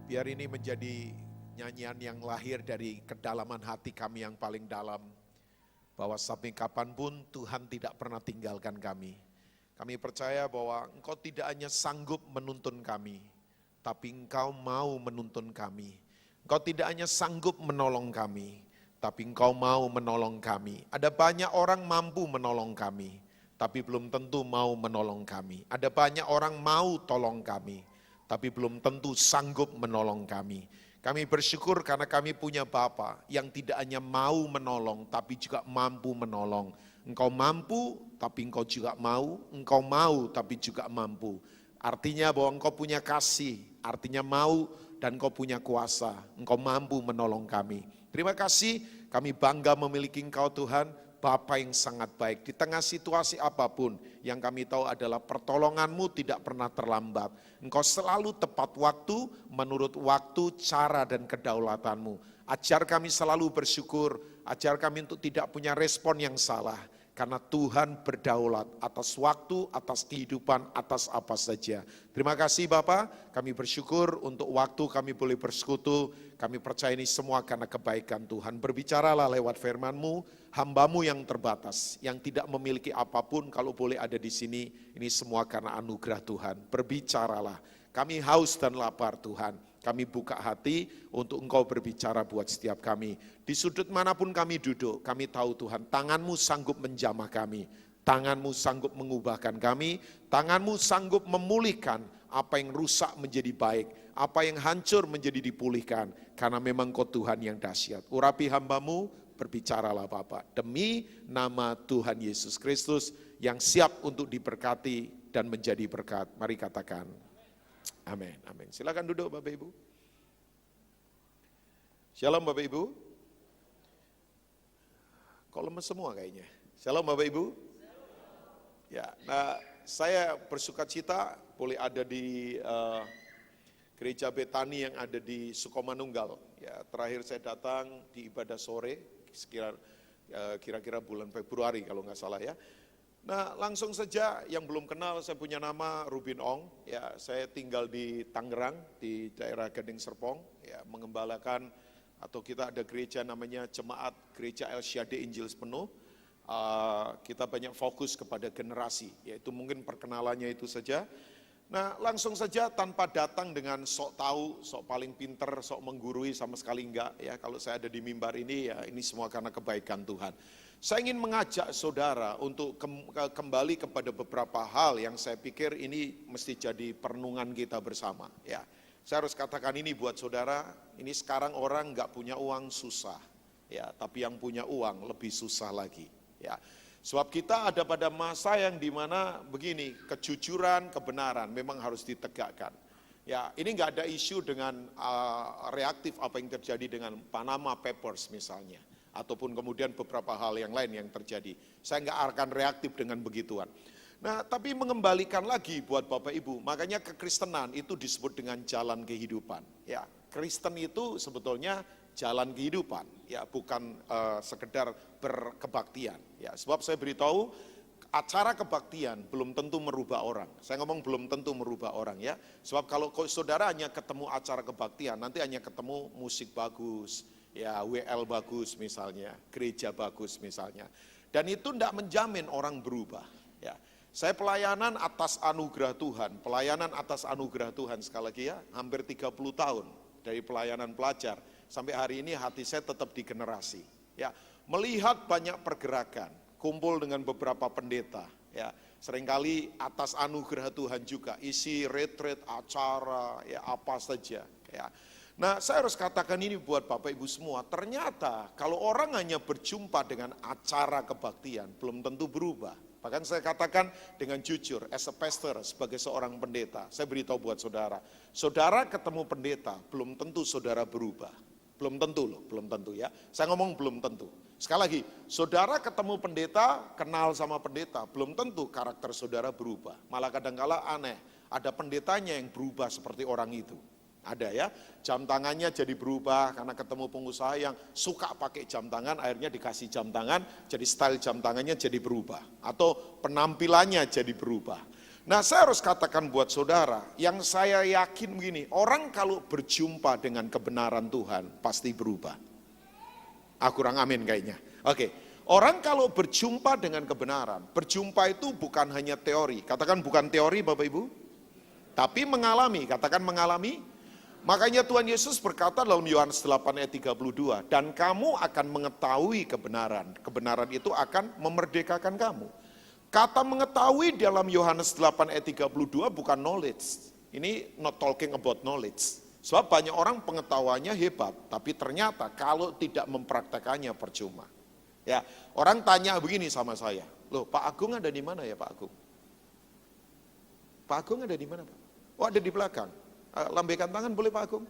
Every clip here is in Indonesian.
Biar ini menjadi nyanyian yang lahir dari kedalaman hati kami yang paling dalam. Bahwa sampai kapanpun Tuhan tidak pernah tinggalkan kami. Kami percaya bahwa Engkau tidak hanya sanggup menuntun kami, tapi Engkau mau menuntun kami. Engkau tidak hanya sanggup menolong kami, tapi Engkau mau menolong kami. Ada banyak orang mampu menolong kami, tapi belum tentu mau menolong kami. Ada banyak orang mau tolong kami, tapi belum tentu sanggup menolong kami. Kami bersyukur karena kami punya Bapa yang tidak hanya mau menolong, tapi juga mampu menolong. Engkau mampu, tapi Engkau juga mau. Engkau mau, tapi juga mampu. Artinya bahwa Engkau punya kasih, artinya mau dan Engkau punya kuasa. Engkau mampu menolong kami. Terima kasih, kami bangga memiliki Engkau Tuhan, Bapa yang sangat baik. Di tengah situasi apapun, yang kami tahu adalah pertolongan-Mu tidak pernah terlambat. Engkau selalu tepat waktu, menurut waktu, cara dan kedaulatan-Mu. Ajar kami selalu bersyukur, ajar kami untuk tidak punya respon yang salah. Karena Tuhan berdaulat atas waktu, atas kehidupan, atas apa saja. Terima kasih Bapak, kami bersyukur untuk waktu kami boleh bersekutu. Kami percaya ini semua karena kebaikan Tuhan. Berbicaralah lewat firman-Mu, hamba-Mu yang terbatas, yang tidak memiliki apapun kalau boleh ada di sini. Ini semua karena anugerah Tuhan. Berbicaralah, kami haus dan lapar Tuhan. Kami buka hati untuk Engkau berbicara buat setiap kami. Di sudut manapun kami duduk, kami tahu Tuhan, tangan-Mu sanggup menjamah kami. Tangan-Mu sanggup mengubahkan kami. Tangan-Mu sanggup memulihkan apa yang rusak menjadi baik. Apa yang hancur menjadi dipulihkan. Karena memang Kau Tuhan yang dahsyat. Urapi hamba-Mu, berbicaralah Bapak. Demi nama Tuhan Yesus Kristus yang siap untuk diberkati dan menjadi berkat. Mari katakan. Amin, amin. Silakan duduk Bapak Ibu. Shalom Bapak Ibu. Kok lemes semua kayaknya. Shalom Bapak Ibu. Ya, nah saya bersuka cita boleh ada di Gereja Betani yang ada di Sukomanunggal. Ya, terakhir saya datang di ibadah sore, kira-kira bulan Februari kalau nggak salah ya. Nah langsung saja yang belum kenal, saya punya nama Rubin Ong, ya saya tinggal di Tangerang, di daerah Gading Serpong, ya mengembalakan atau kita ada gereja namanya Jemaat Gereja El Shaddai Injil Sepenuh. Kita banyak fokus kepada generasi, yaitu mungkin perkenalannya itu saja. Nah langsung saja tanpa datang dengan sok tahu, sok paling pinter, sok menggurui sama sekali enggak ya. Kalau saya ada di mimbar ini ya ini semua karena kebaikan Tuhan. Saya ingin mengajak saudara untuk kembali kepada beberapa hal yang saya pikir ini mesti jadi perenungan kita bersama. Ya, saya harus katakan ini buat saudara, ini sekarang orang nggak punya uang susah, ya, tapi yang punya uang lebih susah lagi. Ya, sebab kita ada pada masa yang dimana begini, kejujuran, kebenaran memang harus ditegakkan. Ya, ini nggak ada isu dengan reaktif apa yang terjadi dengan Panama Papers misalnya. Ataupun kemudian beberapa hal yang lain yang terjadi. Saya nggak akan reaktif dengan begituan. Nah, tapi mengembalikan lagi buat Bapak Ibu, makanya kekristenan itu disebut dengan jalan kehidupan. Ya, Kristen itu sebetulnya jalan kehidupan, ya bukan sekedar berkebaktian. Ya, sebab saya beritahu acara kebaktian belum tentu merubah orang. Saya ngomong belum tentu merubah orang ya. Sebab kalau saudara hanya ketemu acara kebaktian, nanti hanya ketemu musik bagus, ya WL bagus misalnya, gereja bagus misalnya. Dan itu tidak menjamin orang berubah. Ya, saya pelayanan atas anugerah Tuhan, pelayanan atas anugerah Tuhan sekali lagi ya, hampir 30 tahun dari pelayanan pelajar sampai hari ini hati saya tetap di generasi. Ya, melihat banyak pergerakan, kumpul dengan beberapa pendeta. Ya, seringkali atas anugerah Tuhan juga isi retreat, acara, ya apa saja. Ya. Nah saya harus katakan ini buat Bapak Ibu semua, ternyata kalau orang hanya berjumpa dengan acara kebaktian belum tentu berubah. Bahkan saya katakan dengan jujur, as a pastor, sebagai seorang pendeta, saya beritahu buat saudara, saudara ketemu pendeta belum tentu saudara berubah. Belum tentu loh, belum tentu ya. Saya ngomong belum tentu. Sekali lagi, saudara ketemu pendeta, kenal sama pendeta, belum tentu karakter saudara berubah. Malah kadang-kala aneh, ada pendetanya yang berubah seperti orang itu. Ada ya, jam tangannya jadi berubah karena ketemu pengusaha yang suka pakai jam tangan, akhirnya dikasih jam tangan, jadi style jam tangannya jadi berubah. Atau penampilannya jadi berubah. Nah, saya harus katakan buat saudara, yang saya yakin begini, orang kalau berjumpa dengan kebenaran Tuhan pasti berubah. Kurang amin kayaknya. Oke, orang kalau berjumpa dengan kebenaran, berjumpa itu bukan hanya teori. Katakan bukan teori Bapak Ibu, tapi mengalami, katakan mengalami. Makanya Tuhan Yesus berkata dalam Yohanes 8 ayat 32, dan kamu akan mengetahui kebenaran. Kebenaran itu akan memerdekakan kamu. Kata mengetahui dalam Yohanes 8 ayat 32 bukan knowledge. Ini not talking about knowledge. Sebab banyak orang pengetahuannya hebat, tapi ternyata kalau tidak mempraktekannya percuma. Ya, orang tanya begini sama saya, loh Pak Agung ada di mana ya Pak Agung? Pak Agung ada di mana Pak? Oh ada di belakang. Lambaikan tangan boleh Pak Agung?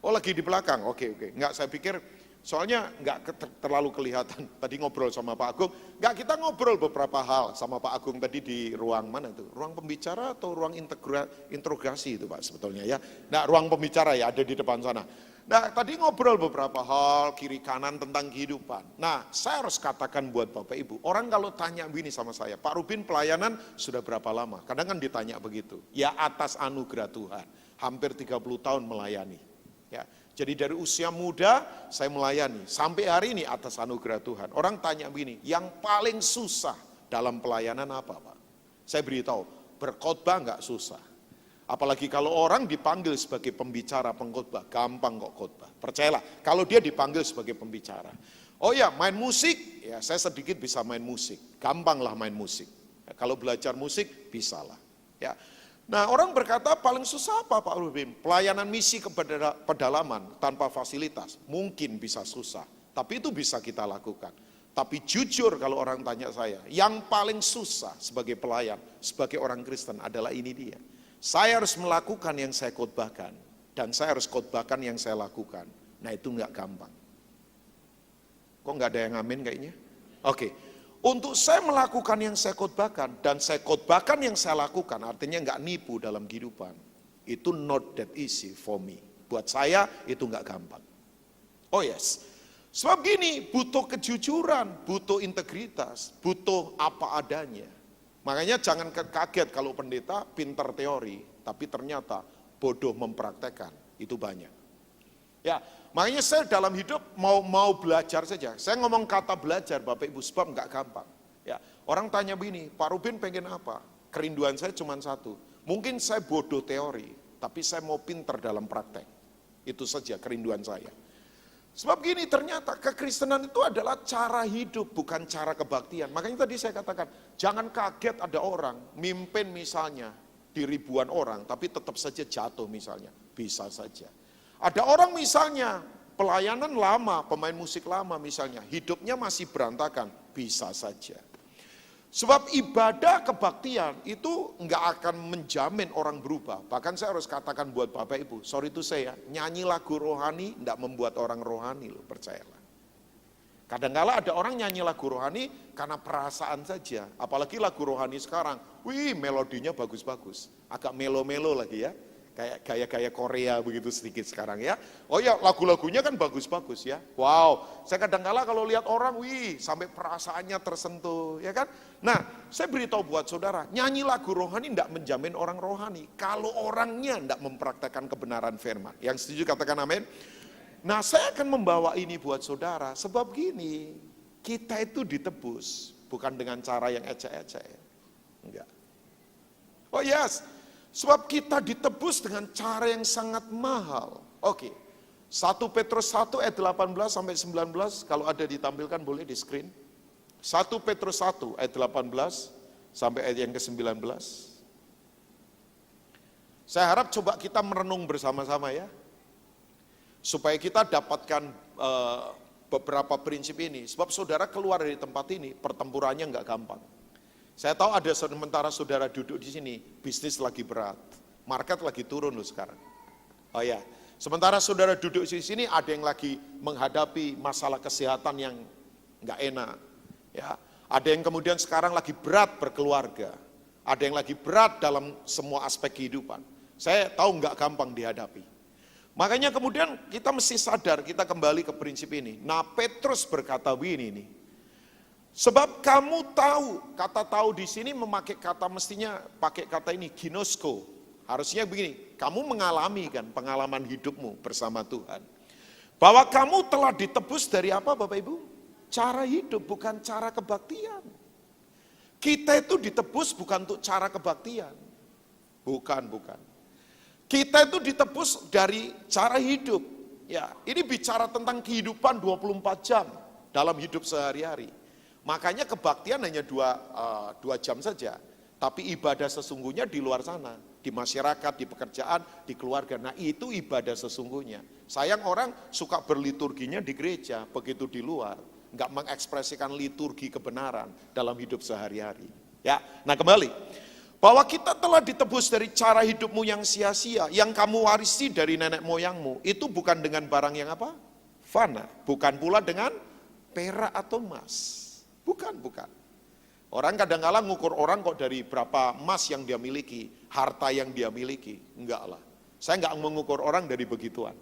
Oh lagi di belakang, oke. Enggak, saya pikir soalnya enggak terlalu kelihatan. Tadi ngobrol sama Pak Agung, enggak, kita ngobrol beberapa hal sama Pak Agung tadi di ruang mana itu? Ruang pembicara atau ruang interogasi itu Pak sebetulnya ya. Nah ruang pembicara ya ada di depan sana. Nah tadi ngobrol beberapa hal kiri kanan tentang kehidupan. Nah saya harus katakan buat Bapak Ibu, orang kalau tanya begini sama saya, Pak Rubin pelayanan sudah berapa lama? Kadang kan ditanya begitu, ya atas anugerah Tuhan, hampir 30 tahun melayani. Ya, jadi dari usia muda saya melayani, sampai hari ini atas anugerah Tuhan. Orang tanya begini, yang paling susah dalam pelayanan apa Pak? Saya beritahu, berkhotbah enggak susah. Apalagi kalau orang dipanggil sebagai pembicara pengkhotbah, gampang kok khotbah. Percayalah, kalau dia dipanggil sebagai pembicara. Oh ya, main musik, ya saya sedikit bisa main musik. Gampang lah main musik. Ya, kalau belajar musik, bisalah. Ya. Nah orang berkata paling susah apa Pak Rubin? Pelayanan misi ke pedalaman tanpa fasilitas. Mungkin bisa susah, tapi itu bisa kita lakukan. Tapi jujur kalau orang tanya saya, yang paling susah sebagai pelayan, sebagai orang Kristen adalah ini dia. Saya harus melakukan yang saya khotbahkan, dan saya harus khotbahkan yang saya lakukan. Nah itu enggak gampang. Kok enggak ada yang amin kayaknya? Oke. Untuk saya melakukan yang saya khotbahkan, dan saya khotbahkan yang saya lakukan, artinya enggak nipu dalam kehidupan. Itu not that easy for me. Buat saya itu enggak gampang. Oh yes. Sebab gini, butuh kejujuran, butuh integritas, butuh apa adanya. Makanya jangan kaget kalau pendeta pintar teori, tapi ternyata bodoh mempraktekkan, itu banyak. Ya, makanya saya dalam hidup mau belajar saja. Saya ngomong kata belajar Bapak Ibu, sebab enggak gampang. Ya, orang tanya begini, Pak Rubin pengen apa? Kerinduan saya cuma satu. Mungkin saya bodoh teori, tapi saya mau pintar dalam praktek. Itu saja kerinduan saya. Sebab gini, ternyata kekristenan itu adalah cara hidup, bukan cara kebaktian. Makanya tadi saya katakan, jangan kaget ada orang mimpin misalnya di ribuan orang, tapi tetap saja jatuh misalnya. Bisa saja. Ada orang misalnya pelayanan lama, pemain musik lama misalnya, hidupnya masih berantakan. Bisa saja. Sebab ibadah kebaktian itu enggak akan menjamin orang berubah. Bahkan saya harus katakan buat Bapak Ibu, sorry itu saya, nyanyi lagu rohani enggak membuat orang rohani loh, percayalah. Kadang-kala ada orang nyanyi lagu rohani karena perasaan saja. Apalagi lagu rohani sekarang, wih melodinya bagus-bagus. Agak melo-melo lagi ya. Kayak gaya-gaya Korea begitu sedikit sekarang ya. Oh ya lagu-lagunya kan bagus-bagus ya. Wow, saya kadang-kala kalau lihat orang, wih sampai perasaannya tersentuh ya kan. Nah saya beritahu buat saudara, nyanyi lagu rohani tidak menjamin orang rohani. Kalau orangnya tidak mempraktekkan kebenaran firman. Yang setuju katakan amin. Nah saya akan membawa ini buat saudara, sebab gini, kita itu ditebus bukan dengan cara yang ecek-ecek. Enggak. Oh yes. Sebab kita ditebus dengan cara yang sangat mahal. Oke. 1 Petrus 1 ayat 18 sampai 19 kalau ada ditampilkan boleh di screen. 1 Petrus 1 ayat 18 sampai ayat yang ke-19. Saya harap coba kita merenung bersama-sama ya. Supaya kita dapatkan beberapa prinsip ini. Sebab saudara keluar dari tempat ini, pertempurannya enggak gampang. Saya tahu ada sementara saudara duduk di sini, bisnis lagi berat, market lagi turun loh sekarang. Oh ya, sementara saudara duduk di sini ada yang lagi menghadapi masalah kesehatan yang nggak enak. Ya, ada yang kemudian sekarang lagi berat berkeluarga, ada yang lagi berat dalam semua aspek kehidupan. Saya tahu nggak gampang dihadapi. Makanya kemudian kita mesti sadar, kita kembali ke prinsip ini. Nah Petrus berkata begini nih. Sebab kamu tahu, kata tahu di sini memakai kata, mestinya pakai kata ini, ginosko. Harusnya begini, kamu mengalami kan pengalaman hidupmu bersama Tuhan. Bahwa kamu telah ditebus dari apa Bapak Ibu? Cara hidup, bukan cara kebaktian. Kita itu ditebus bukan untuk cara kebaktian. Bukan. Kita itu ditebus dari cara hidup. Ya, ini bicara tentang kehidupan 24 jam dalam hidup sehari-hari. Makanya kebaktian hanya 2 jam saja. Tapi ibadah sesungguhnya di luar sana. Di masyarakat, di pekerjaan, di keluarga. Nah itu ibadah sesungguhnya. Sayang orang suka berliturginya di gereja, begitu di luar. Enggak mengekspresikan liturgi kebenaran dalam hidup sehari-hari. Ya, nah kembali. Bahwa kita telah ditebus dari cara hidupmu yang sia-sia. Yang kamu warisi dari nenek moyangmu. Itu bukan dengan barang yang apa? Fana. Bukan pula dengan perak atau emas. Bukan. Orang kadang-kadang ngukur orang kok dari berapa emas yang dia miliki, harta yang dia miliki. Enggak lah. Saya enggak mengukur orang dari begituan.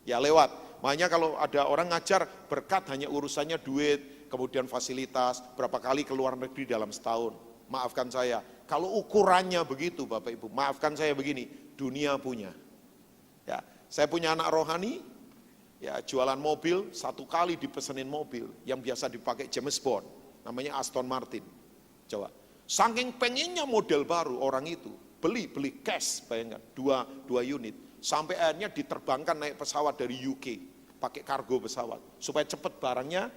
Ya lewat. Makanya kalau ada orang ngajar berkat hanya urusannya duit, kemudian fasilitas, berapa kali keluar negeri dalam setahun. Maafkan saya, kalau ukurannya begitu Bapak Ibu, maafkan saya begini, dunia punya. Ya, saya punya anak rohani, ya jualan mobil, 1 kali dipesenin mobil yang biasa dipakai James Bond, namanya Aston Martin. Coba, saking pengennya model baru orang itu, beli cash, bayangkan, 2 unit. Sampai akhirnya diterbangkan naik pesawat dari UK, pakai kargo pesawat, supaya cepat barangnya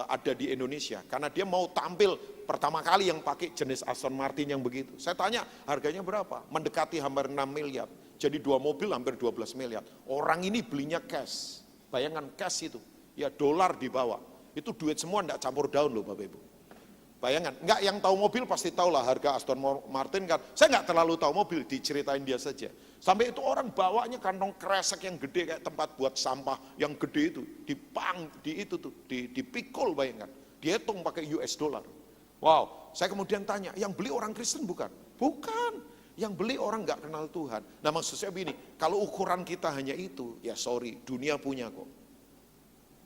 ada di Indonesia. Karena dia mau tampil pertama kali yang pakai jenis Aston Martin yang begitu. Saya tanya harganya berapa? Mendekati hampir 6 miliar. Jadi 2 mobil hampir 12 miliar. Orang ini belinya cash. Bayangkan cash itu, ya dolar dibawa. Itu duit semua enggak campur daun loh Bapak Ibu. Bayangkan, enggak yang tahu mobil pasti tahu lah harga Aston Martin kan. Saya enggak terlalu tahu mobil, diceritain dia saja. Sampai itu orang bawanya kantong kresek yang gede kayak tempat buat sampah yang gede itu, dipikul bayangkan. Dihitung pakai US dollar. Wow, saya kemudian tanya, yang beli orang Kristen bukan? Bukan, yang beli orang enggak kenal Tuhan. Nah maksud saya begini, kalau ukuran kita hanya itu, ya sorry, dunia punya kok.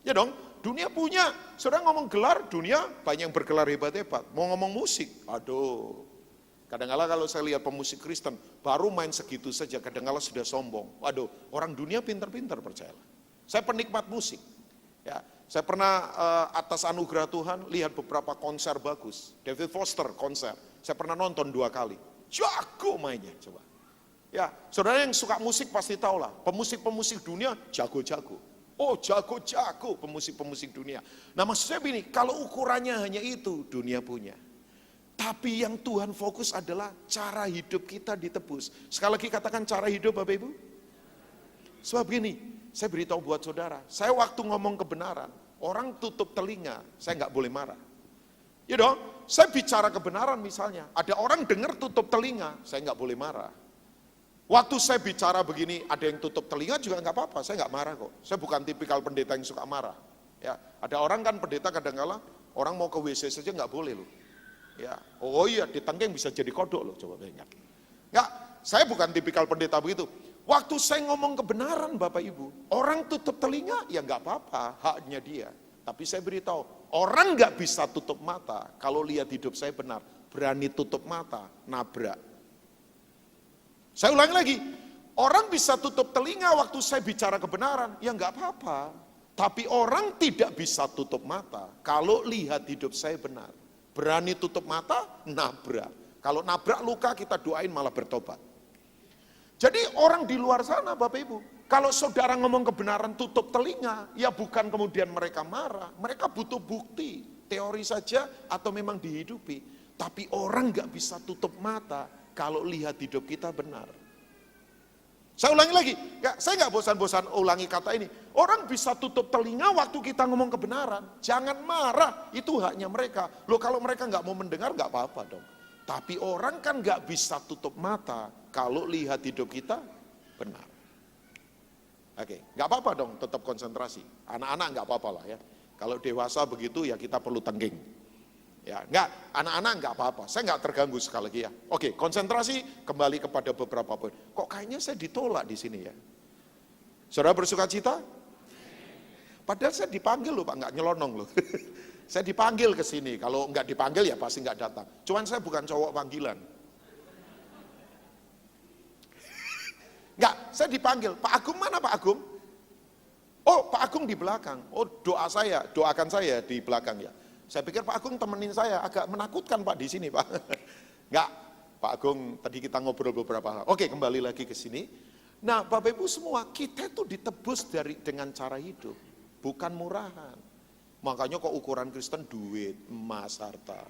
Ya dong, dunia punya. Saudara ngomong gelar, dunia banyak yang bergelar hebat-hebat. Mau ngomong musik, aduh. Kadang-kala kalau saya lihat pemusik Kristen, baru main segitu saja, kadang-kala sudah sombong. Waduh, orang dunia pintar-pintar percayalah. Saya penikmat musik. Ya, saya pernah atas anugerah Tuhan lihat beberapa konser bagus. David Foster konser, saya pernah nonton 2 kali. Jago mainnya, coba. Ya, saudara yang suka musik pasti tahu lah, pemusik-pemusik dunia jago-jago. Oh jago-jago pemusik-pemusik dunia. Nah maksud saya begini, kalau ukurannya hanya itu, dunia punya. Tapi yang Tuhan fokus adalah cara hidup kita ditebus. Sekali lagi katakan cara hidup Bapak Ibu. Sebab begini, saya beritahu buat saudara, saya waktu ngomong kebenaran, orang tutup telinga, saya nggak boleh marah. Ya dong, saya bicara kebenaran misalnya, ada orang dengar tutup telinga, saya nggak boleh marah. Waktu saya bicara begini, ada yang tutup telinga juga nggak apa-apa, saya nggak marah kok. Saya bukan tipikal pendeta yang suka marah. Ya, ada orang kan pendeta kadang-kala orang mau ke WC saja nggak boleh loh. Ya, oh iya ditengking bisa jadi kodok loh, coba bayangkan. Nggak, saya bukan tipikal pendeta begitu. Waktu saya ngomong kebenaran Bapak Ibu, orang tutup telinga ya nggak apa-apa, haknya dia. Tapi saya beritahu, orang nggak bisa tutup mata kalau lihat hidup saya benar. Berani tutup mata, nabrak. Saya ulangi lagi, orang bisa tutup telinga waktu saya bicara kebenaran, ya nggak apa-apa. Tapi orang tidak bisa tutup mata kalau lihat hidup saya benar. Berani tutup mata, nabrak. Kalau nabrak luka kita doain malah bertobat. Jadi orang di luar sana Bapak Ibu, kalau saudara ngomong kebenaran tutup telinga, ya bukan kemudian mereka marah. Mereka butuh bukti, teori saja atau memang dihidupi. Tapi orang nggak bisa tutup mata kalau lihat hidup kita benar. Saya ulangi lagi, saya nggak bosan-bosan ulangi kata ini. Orang bisa tutup telinga waktu kita ngomong kebenaran. Jangan marah, itu haknya mereka. Loh kalau mereka nggak mau mendengar nggak apa-apa dong. Tapi orang kan nggak bisa tutup mata kalau lihat hidup kita benar. Oke, nggak apa-apa dong, tetap konsentrasi. Anak-anak nggak apa-apa lah ya. Kalau dewasa begitu ya kita perlu tengging. Ya, enggak, anak-anak enggak apa-apa, saya enggak terganggu sekali lagi ya. Oke, konsentrasi kembali kepada beberapa poin. Kok kayaknya saya ditolak di sini ya? Saudara bersuka cita? Padahal saya dipanggil loh Pak, enggak nyelonong loh. Saya dipanggil ke sini, kalau nggak dipanggil ya pasti nggak datang. Cuman saya bukan cowok panggilan. Nggak, saya dipanggil, Pak Agung mana Pak Agung? Oh Pak Agung di belakang, oh doakan saya di belakang ya. Saya pikir Pak Agung temenin saya, agak menakutkan Pak di sini Pak. Nggak, Pak Agung tadi kita ngobrol beberapa hal. Oke, kembali lagi ke sini. Nah Bapak Ibu semua, kita itu ditebus dengan cara hidup, bukan murahan. Makanya kok ukuran Kristen duit, emas, harta.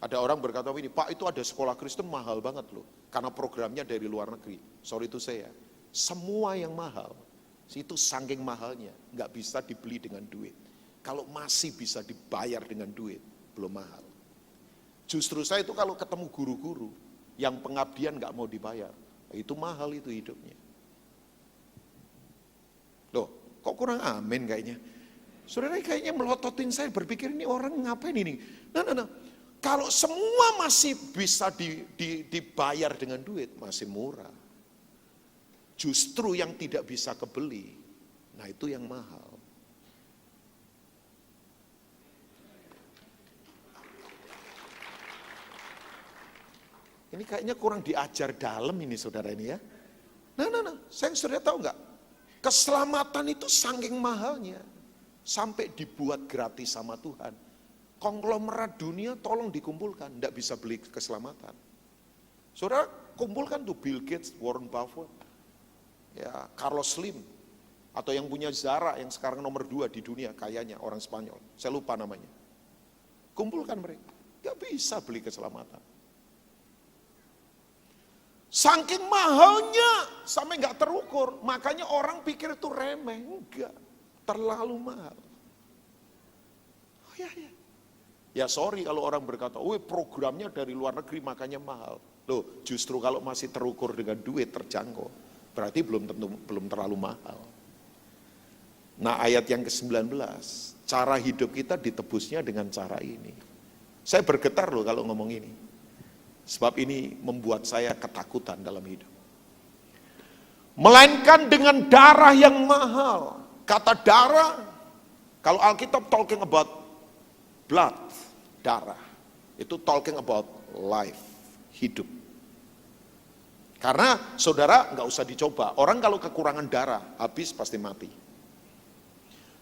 Ada orang berkata ini, Pak itu ada sekolah Kristen mahal banget loh. Karena programnya dari luar negeri. Sorry itu saya. Semua yang mahal, itu saking mahalnya, nggak bisa dibeli dengan duit. Kalau masih bisa dibayar dengan duit, belum mahal. Justru saya itu kalau ketemu guru-guru yang pengabdian nggak mau dibayar, itu mahal itu hidupnya. Loh, kok kurang amin kayaknya? Saudara kayaknya melototin saya, berpikir ini orang ngapain ini? Nah. Kalau semua masih bisa dibayar dengan duit, masih murah. Justru yang tidak bisa kebeli, nah itu yang mahal. Ini kayaknya kurang diajar dalam ini saudara ini ya. Nah, saudara tahu nggak? Keselamatan itu saking mahalnya, sampai dibuat gratis sama Tuhan. Konglomerat dunia tolong dikumpulkan, tidak bisa beli keselamatan. Saudara kumpulkan tuh Bill Gates, Warren Buffett, ya Carlos Slim, atau yang punya Zara yang sekarang nomor 2 di dunia kayanya orang Spanyol, saya lupa namanya. Kumpulkan mereka, nggak bisa beli keselamatan. Saking mahalnya sampai nggak terukur, makanya orang pikir itu remeh, enggak, terlalu mahal. Oh ya. Ya sorry kalau orang berkata, programnya dari luar negeri makanya mahal. Loh, justru kalau masih terukur dengan duit terjangkau, berarti belum terlalu mahal. Nah ayat yang ke-19, cara hidup kita ditebusnya dengan cara ini. Saya bergetar loh kalau ngomong ini. Sebab ini membuat saya ketakutan dalam hidup. Melainkan dengan darah yang mahal. Kata darah, kalau Alkitab talking about blood, darah, itu talking about life, hidup. Karena saudara nggak usah dicoba, orang kalau kekurangan darah, habis pasti mati.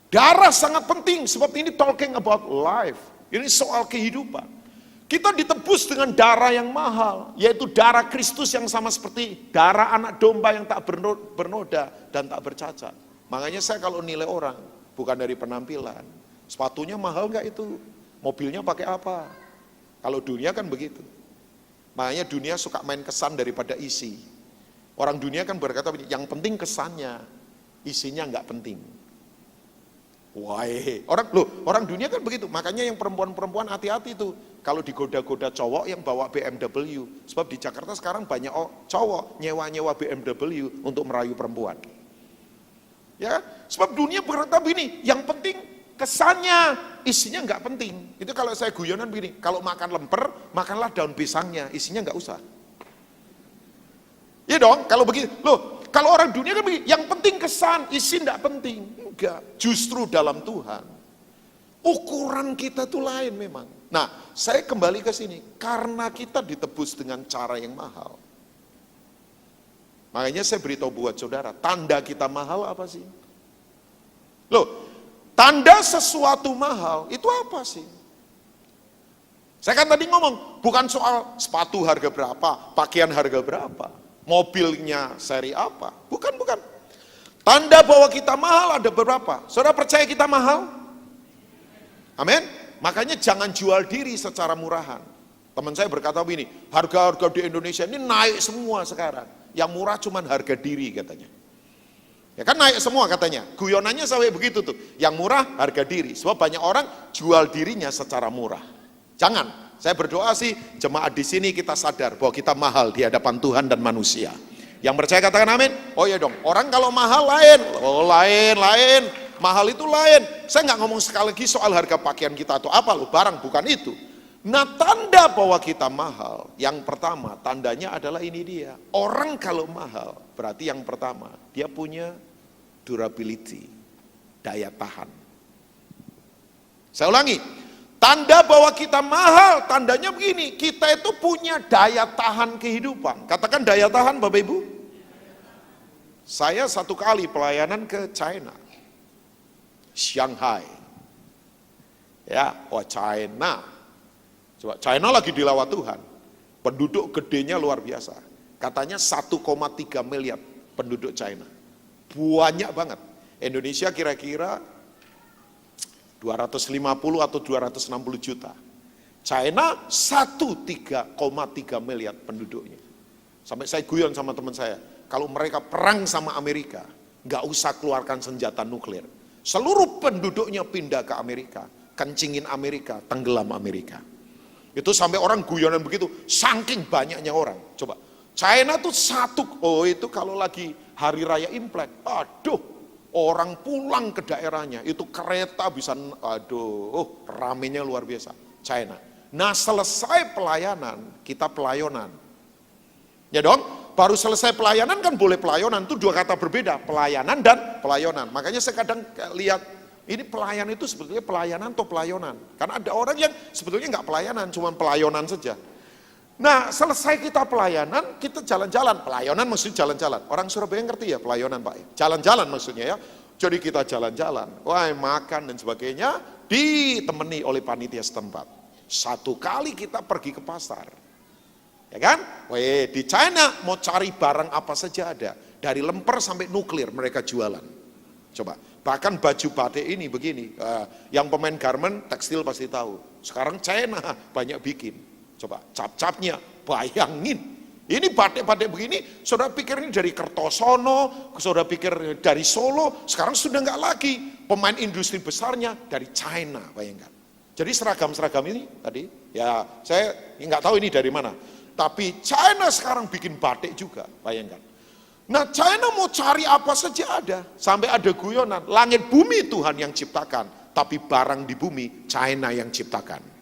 Darah sangat penting, sebab ini talking about life, ini soal kehidupan. Kita ditebus dengan darah yang mahal, yaitu darah Kristus yang sama seperti darah anak domba yang tak bernoda dan tak bercacat. Makanya saya kalau nilai orang, bukan dari penampilan, sepatunya mahal nggak itu? Mobilnya pakai apa? Kalau dunia kan begitu. Makanya dunia suka main kesan daripada isi. Orang dunia kan berkata, yang penting kesannya, isinya nggak penting. Wah, orang dunia kan begitu. Makanya yang perempuan-perempuan hati-hati tuh. Kalau digoda-goda cowok yang bawa BMW. Sebab di Jakarta sekarang banyak cowok nyewa-nyewa BMW untuk merayu perempuan. Ya, sebab dunia berkata begini, yang penting kesannya, isinya nggak penting. Itu kalau saya guyonan begini, kalau makan lemper, makanlah daun pisangnya, isinya nggak usah. Iya dong, kalau begitu. Loh, kalau orang dunia kan begini, yang penting kesan, isi nggak penting. Enggak, justru dalam Tuhan, ukuran kita tuh lain memang. Nah, saya kembali ke sini, karena kita ditebus dengan cara yang mahal. Makanya saya beritahu buat saudara, tanda kita mahal apa sih? Loh, tanda sesuatu mahal itu apa sih? Saya kan tadi ngomong, bukan soal sepatu harga berapa, pakaian harga berapa, mobilnya seri apa. Bukan. Tanda bahwa kita mahal ada beberapa. Saudara percaya kita mahal? Amin. Makanya jangan jual diri secara murahan. Teman saya berkata begini, harga-harga di Indonesia ini naik semua sekarang. Yang murah cuman harga diri katanya. Ya kan naik semua katanya, guyonannya sampai begitu tuh. Yang murah harga diri, sebab banyak orang jual dirinya secara murah. Jangan, saya berdoa sih jemaat di sini kita sadar bahwa kita mahal di hadapan Tuhan dan manusia. Yang percaya katakan amin. Oh iya dong, orang kalau mahal lain, lain, mahal itu lain. Saya nggak ngomong sekali lagi soal harga pakaian kita atau apa loh, barang bukan itu. Nah tanda bahwa kita mahal, yang pertama tandanya adalah ini dia. Orang kalau mahal, berarti yang pertama dia punya durability, daya tahan. Saya ulangi, tanda bahwa kita mahal, tandanya begini, kita itu punya daya tahan kehidupan. Katakan daya tahan Bapak Ibu. Saya satu kali pelayanan ke China, Shanghai. Ya, China. Coba, China lagi dilawat Tuhan. Penduduk gedenya luar biasa. Katanya 1,3 miliar penduduk China. Banyak banget. Indonesia kira-kira 250 atau 260 juta. China 1,3 miliar penduduknya. Sampai saya guyon sama teman saya, kalau mereka perang sama Amerika, nggak usah keluarkan senjata nuklir. Seluruh penduduknya pindah ke Amerika, kencingin Amerika, tenggelam Amerika. Itu sampai orang guyonan begitu, saking banyaknya orang. Coba, China tuh itu kalau lagi hari raya Imlek, aduh, orang pulang ke daerahnya, itu kereta bisa, ramenya luar biasa, China. Nah selesai pelayanan, kita pelayanan. Ya dong, baru selesai pelayanan kan boleh pelayanan, itu dua kata berbeda, pelayanan dan pelayanan. Makanya saya kadang lihat, ini pelayan itu sebetulnya pelayanan atau pelayanan. Karena ada orang yang sebetulnya nggak pelayanan, cuma pelayanan saja. Nah selesai kita pelayanan, kita jalan-jalan. Pelayanan maksudnya jalan-jalan. Orang Surabaya ngerti ya pelayanan Pak? Jalan-jalan maksudnya ya. Jadi kita jalan-jalan, makan dan sebagainya, ditemani oleh panitia setempat. Satu kali kita pergi ke pasar. Ya kan? Di China mau cari barang apa saja ada. Dari lemper sampai nuklir mereka jualan. Coba, bahkan baju batik ini begini. Yang pemain garment, tekstil pasti tahu. Sekarang China banyak bikin. Coba cap-capnya, bayangin. Ini batik-batik begini, saudara pikir ini dari Kertosono, saudara pikir dari Solo, sekarang sudah nggak lagi. Pemain industri besarnya dari China, bayangkan. Jadi seragam-seragam ini tadi, ya saya nggak tahu ini dari mana. Tapi China sekarang bikin batik juga, bayangkan. Nah China mau cari apa saja ada. Sampai ada guyonan, langit bumi Tuhan yang ciptakan, tapi barang di bumi China yang ciptakan.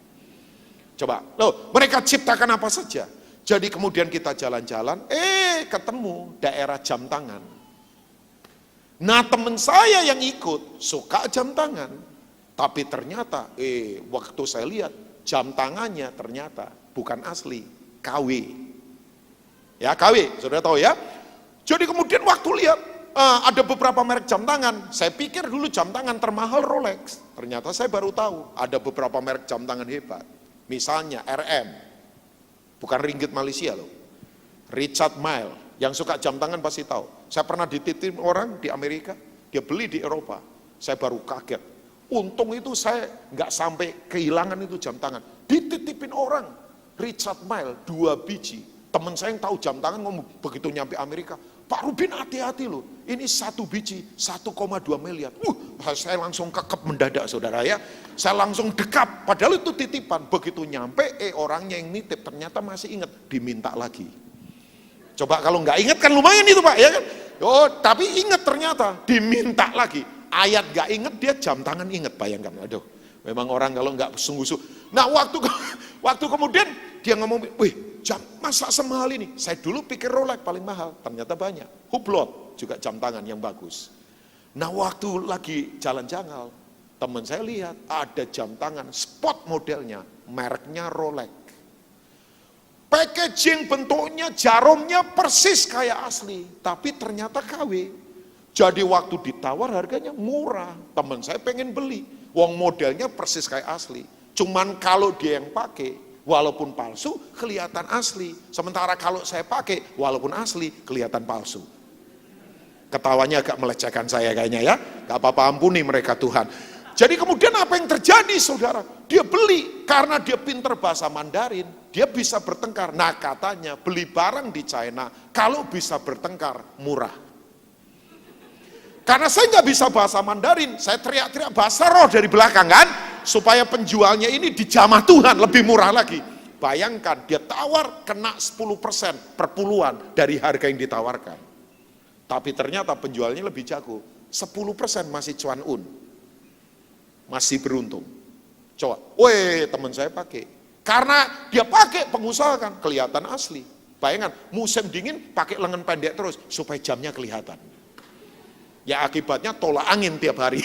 Coba, mereka ciptakan apa saja. Jadi kemudian kita jalan-jalan, ketemu daerah jam tangan. Nah teman saya yang ikut suka jam tangan. Tapi ternyata, waktu saya lihat jam tangannya ternyata bukan asli, KW. Ya KW, sudah tahu ya. Jadi kemudian waktu lihat, ada beberapa merek jam tangan. Saya pikir dulu jam tangan termahal Rolex. Ternyata saya baru tahu, ada beberapa merek jam tangan hebat. Misalnya RM, bukan ringgit Malaysia loh, Richard Mille, yang suka jam tangan pasti tahu. Saya pernah dititipin orang di Amerika, dia beli di Eropa, saya baru kaget. Untung itu saya nggak sampai kehilangan itu jam tangan. Dititipin orang, Richard Mille, 2 biji. Teman saya yang tahu jam tangan ngomong begitu nyampe Amerika, Pak Rubin hati-hati loh, ini 1 biji 1,2 miliar. Saya langsung kekep mendadak saudara ya. Saya langsung dekap, padahal itu titipan. Begitu nyampe, orangnya yang nitip ternyata masih ingat, diminta lagi. Coba kalau nggak ingat kan lumayan itu Pak, ya kan? Tapi ingat ternyata, diminta lagi. Ayat nggak ingat, dia jam tangan ingat, bayangkan. Aduh, memang orang kalau nggak sungguh-sungguh. Nah waktu kemudian dia ngomong, jam masa semahal ini? Saya dulu pikir Rolex paling mahal, ternyata banyak. Hublot juga jam tangan yang bagus. Nah waktu lagi jalan-jalan, teman saya lihat ada jam tangan sport modelnya, mereknya Rolex. Packaging bentuknya, jarumnya persis kayak asli, tapi ternyata KW. Jadi waktu ditawar harganya murah, teman saya pengen beli. Wong modelnya persis kayak asli, cuman kalau dia yang pakai, walaupun palsu kelihatan asli. Sementara kalau saya pakai, walaupun asli kelihatan palsu. Ketawanya agak melecehkan saya kayaknya ya, gak apa-apa, ampuni mereka Tuhan. Jadi kemudian apa yang terjadi saudara? Dia beli karena dia pinter bahasa Mandarin, dia bisa bertengkar. Nah katanya beli barang di China kalau bisa bertengkar murah. Karena saya nggak bisa bahasa Mandarin, saya teriak-teriak bahasa roh dari belakang kan, supaya penjualnya ini dijamah Tuhan lebih murah lagi. Bayangkan dia tawar kena 10% per puluhan dari harga yang ditawarkan. Tapi ternyata penjualnya lebih jago, 10% masih cuan un. Masih beruntung. Coba, teman saya pakai. Karena dia pakai, pengusaha kan kelihatan asli. Bayangkan, musim dingin pakai lengan pendek terus supaya jamnya kelihatan. Ya akibatnya tolak angin tiap hari.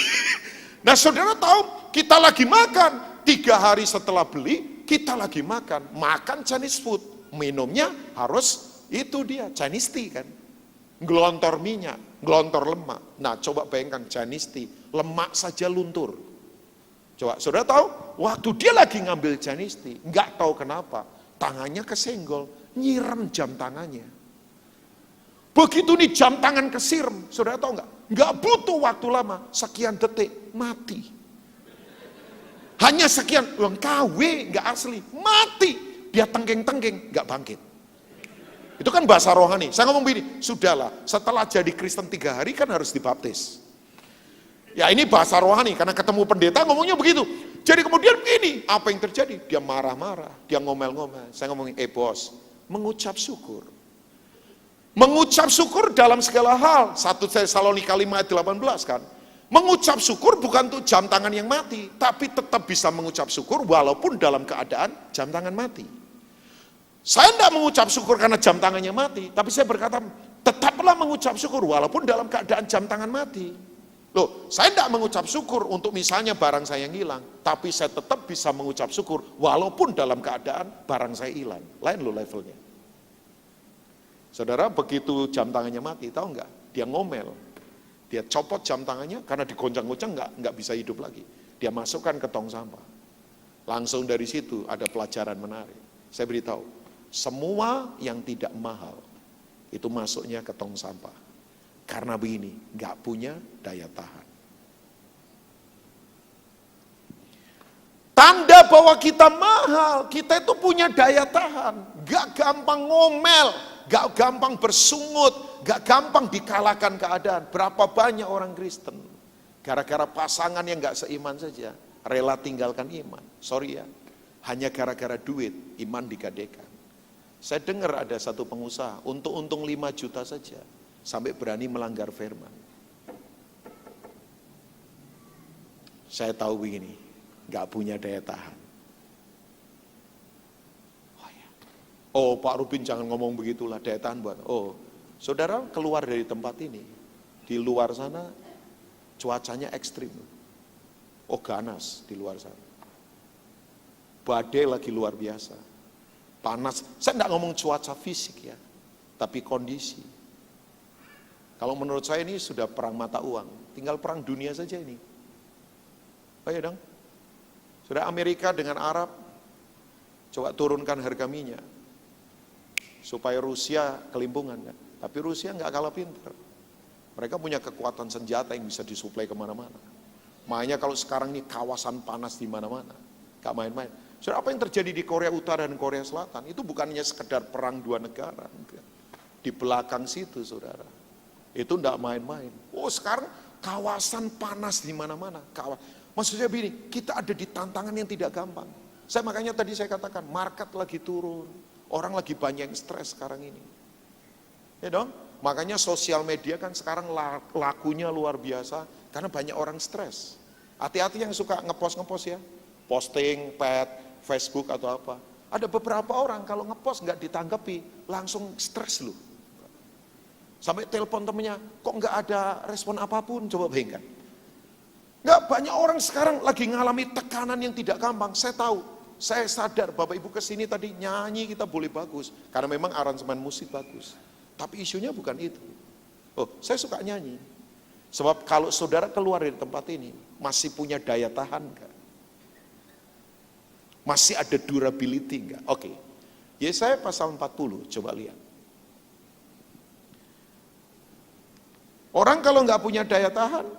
Nah saudara tahu, kita lagi makan. 3 hari setelah beli, kita lagi makan. Makan Chinese food. Minumnya harus itu dia, Chinese tea kan. Ngelontor minyak, ngelontor lemak. Nah coba bayangkan Chinese tea, lemak saja luntur. Coba saudara tahu, waktu dia lagi ngambil Chinese tea, nggak tahu kenapa, tangannya kesenggol, nyiram jam tangannya. Begitu nih jam tangan kesiram, saudara tahu nggak butuh waktu lama, sekian detik, mati. Hanya sekian, uang KW nggak asli, mati. Dia tengking-tengking, nggak bangkit. Itu kan bahasa rohani. Saya ngomong begini, sudahlah, setelah jadi Kristen 3 hari kan harus dibaptis. Ya ini bahasa rohani, karena ketemu pendeta ngomongnya begitu. Jadi kemudian begini, apa yang terjadi? Dia marah-marah, dia ngomel-ngomel. Saya ngomongin, bos, mengucap syukur. Mengucap syukur dalam segala hal. 1 Tesalonika 5 ayat 18 kan. Mengucap syukur bukan untuk jam tangan yang mati, tapi tetap bisa mengucap syukur walaupun dalam keadaan jam tangan mati. Saya tidak mengucap syukur karena jam tangannya mati, tapi saya berkata, tetaplah mengucap syukur walaupun dalam keadaan jam tangan mati. Loh, saya tidak mengucap syukur untuk misalnya barang saya yang hilang, tapi saya tetap bisa mengucap syukur walaupun dalam keadaan barang saya hilang. Lain loh levelnya. Saudara, begitu jam tangannya mati, tahu nggak? Dia ngomel. Dia copot jam tangannya karena digoncang-goncang nggak bisa hidup lagi. Dia masukkan ke tong sampah. Langsung dari situ ada pelajaran menarik. Saya beritahu, semua yang tidak mahal itu masuknya ke tong sampah. Karena begini, nggak punya daya tahan. Tanda bahwa kita mahal, kita itu punya daya tahan. Nggak gampang ngomel, nggak gampang bersungut, nggak gampang dikalahkan keadaan. Berapa banyak orang Kristen gara-gara pasangan yang nggak seiman saja rela tinggalkan iman. Sorry ya, hanya gara-gara duit iman digadekan. Saya dengar ada satu pengusaha untuk untung 5 juta saja sampai berani melanggar firman. Saya tahu begini, nggak punya daya tahan. Oh Pak Rubin jangan ngomong begitulah, daya tahan buat. Oh saudara keluar dari tempat ini, di luar sana cuacanya ekstrim. Oh ganas di luar sana. Badai lagi luar biasa. Panas, saya tidak ngomong cuaca fisik ya, tapi kondisi. Kalau menurut saya ini sudah perang mata uang, tinggal perang dunia saja ini. Oh ya dong, sudah Amerika dengan Arab, coba turunkan harga minyak. Supaya Rusia kelimpungan kan. Tapi Rusia nggak kalah pintar. Mereka punya kekuatan senjata yang bisa disuplai kemana-mana. Makanya kalau sekarang ini kawasan panas di mana-mana, nggak main-main. Saudara, apa yang terjadi di Korea Utara dan Korea Selatan itu bukannya sekedar perang 2 negara. Di belakang situ, saudara, itu nggak main-main. Oh sekarang kawasan panas di mana-mana. Maksudnya begini, kita ada di tantangan yang tidak gampang. Makanya tadi saya katakan, market lagi turun. Orang lagi banyak yang stres sekarang ini. Ya dong? Makanya sosial media kan sekarang lakunya luar biasa karena banyak orang stres. Hati-hati yang suka ngepost ya. Posting, pet, Facebook atau apa. Ada beberapa orang kalau ngepost nggak ditanggapi, langsung stres loh. Sampai telepon temennya, kok nggak ada respon apapun, coba bayangkan. Nggak, banyak orang sekarang lagi ngalami tekanan yang tidak gampang, saya tahu. Saya sadar Bapak Ibu kesini tadi nyanyi kita boleh bagus, karena memang aransemen musik bagus. Tapi isunya bukan itu. Oh, saya suka nyanyi. Sebab kalau saudara keluar dari tempat ini, masih punya daya tahan enggak? Masih ada durability enggak? Oke. Yesaya pasal 40, coba lihat. Orang kalau nggak punya daya tahan,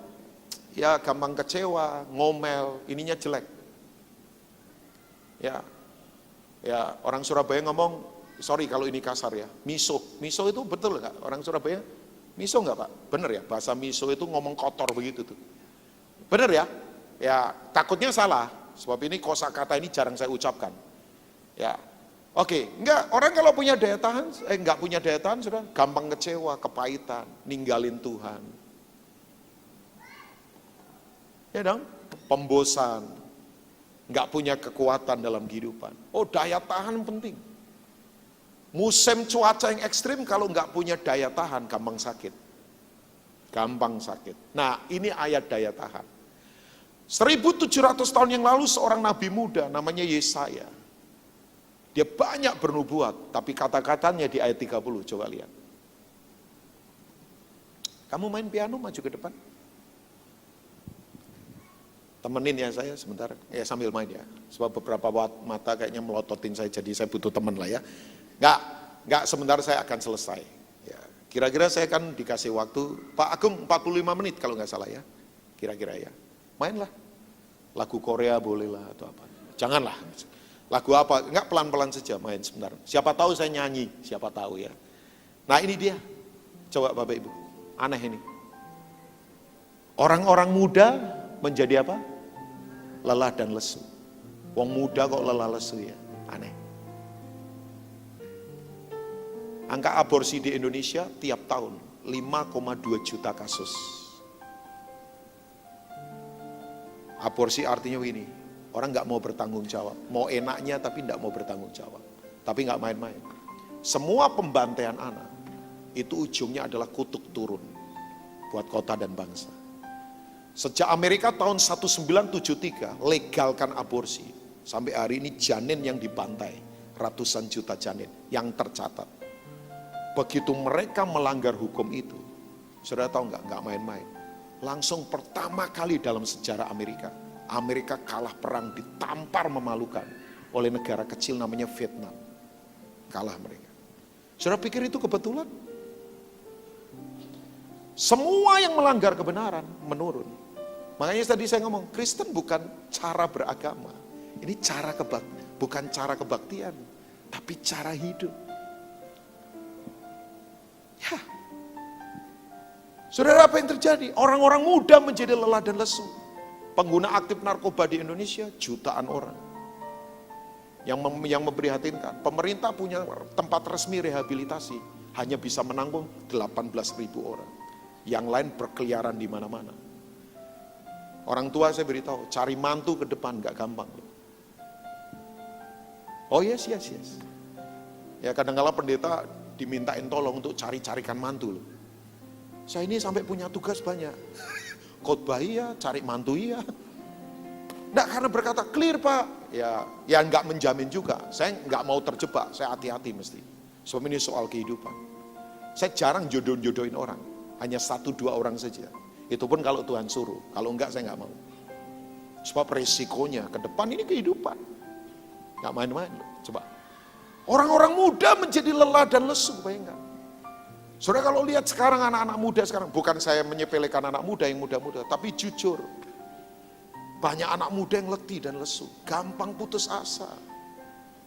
ya gampang kecewa, ngomel, ininya jelek. Ya orang Surabaya ngomong, sorry kalau ini kasar ya, miso itu betul nggak? Orang Surabaya miso nggak Pak? Bener ya, bahasa miso itu ngomong kotor begitu tuh. Bener ya? Ya takutnya salah, sebab ini kosakata ini jarang saya ucapkan. Ya, oke, enggak, orang kalau punya daya tahan, enggak punya daya tahan sudah gampang kecewa, kepahitan, ninggalin Tuhan. Ya dong, pembosan. Nggak punya kekuatan dalam kehidupan. Oh, daya tahan penting. Musim cuaca yang ekstrim kalau nggak punya daya tahan gampang sakit. Gampang sakit. Nah, ini ayat daya tahan. 1700 tahun yang lalu seorang nabi muda namanya Yesaya. Dia banyak bernubuat, tapi kata-katanya di ayat 30, coba lihat. Kamu main piano, maju ke depan. Temenin ya saya sebentar, ya sambil main ya. Sebab beberapa mata kayaknya melototin saya, jadi saya butuh teman lah ya. Enggak sebentar saya akan selesai. Ya, kira-kira saya akan dikasih waktu, Pak Agung 45 menit kalau nggak salah ya. Kira-kira ya. Mainlah. Lagu Korea boleh lah atau apa. Janganlah. Lagu apa? Enggak, pelan-pelan saja main sebentar. Siapa tahu saya nyanyi, siapa tahu ya. Nah ini dia. Coba Bapak Ibu. Aneh ini. Orang-orang muda menjadi apa? Lelah dan lesu. Wong muda kok lelah lesu ya. Aneh. Angka aborsi di Indonesia tiap tahun 5,2 juta kasus. Aborsi artinya ini, orang nggak mau bertanggung jawab, mau enaknya tapi nggak mau bertanggung jawab, tapi nggak main-main. Semua pembantaian anak itu ujungnya adalah kutuk turun buat kota dan bangsa. Sejak Amerika tahun 1973 legalkan aborsi, sampai hari ini janin yang dibantai ratusan juta janin yang tercatat. Begitu mereka melanggar hukum itu, saudara tahu nggak main-main. Langsung pertama kali dalam sejarah Amerika kalah perang, ditampar memalukan oleh negara kecil namanya Vietnam. Kalah mereka. Saudara pikir itu kebetulan? Semua yang melanggar kebenaran menurun. Makanya tadi saya ngomong, Kristen bukan cara beragama. Ini bukan cara kebaktian, tapi cara hidup. Ya. Saudara, apa yang terjadi? Orang-orang muda menjadi lelah dan lesu. Pengguna aktif narkoba di Indonesia jutaan orang. Yang memprihatinkan, pemerintah punya tempat resmi rehabilitasi, hanya bisa menampung 18.000 orang. Yang lain berkeliaran di mana-mana. Orang tua saya beritahu, cari mantu ke depan gak gampang. Oh yes. Ya kadang-kala pendeta dimintain tolong untuk carikan mantu loh. Saya ini sampai punya tugas banyak. Khotbah iya, cari mantu iya. Enggak, karena berkata clear Pak. Ya enggak menjamin juga. Saya enggak mau terjebak, saya hati-hati mesti. Sebab ini soal kehidupan. Saya jarang jodoh-jodohin orang. Hanya 1-2 orang saja. Itu pun kalau Tuhan suruh. Kalau enggak saya enggak mau. Sebab resikonya ke depan ini kehidupan. Enggak main-main. Coba. Orang-orang muda menjadi lelah dan lesu, bayangkan. Saudara kalau lihat sekarang anak-anak muda sekarang, bukan saya menyepelekan anak muda yang muda-muda, tapi jujur, banyak anak muda yang letih dan lesu, gampang putus asa.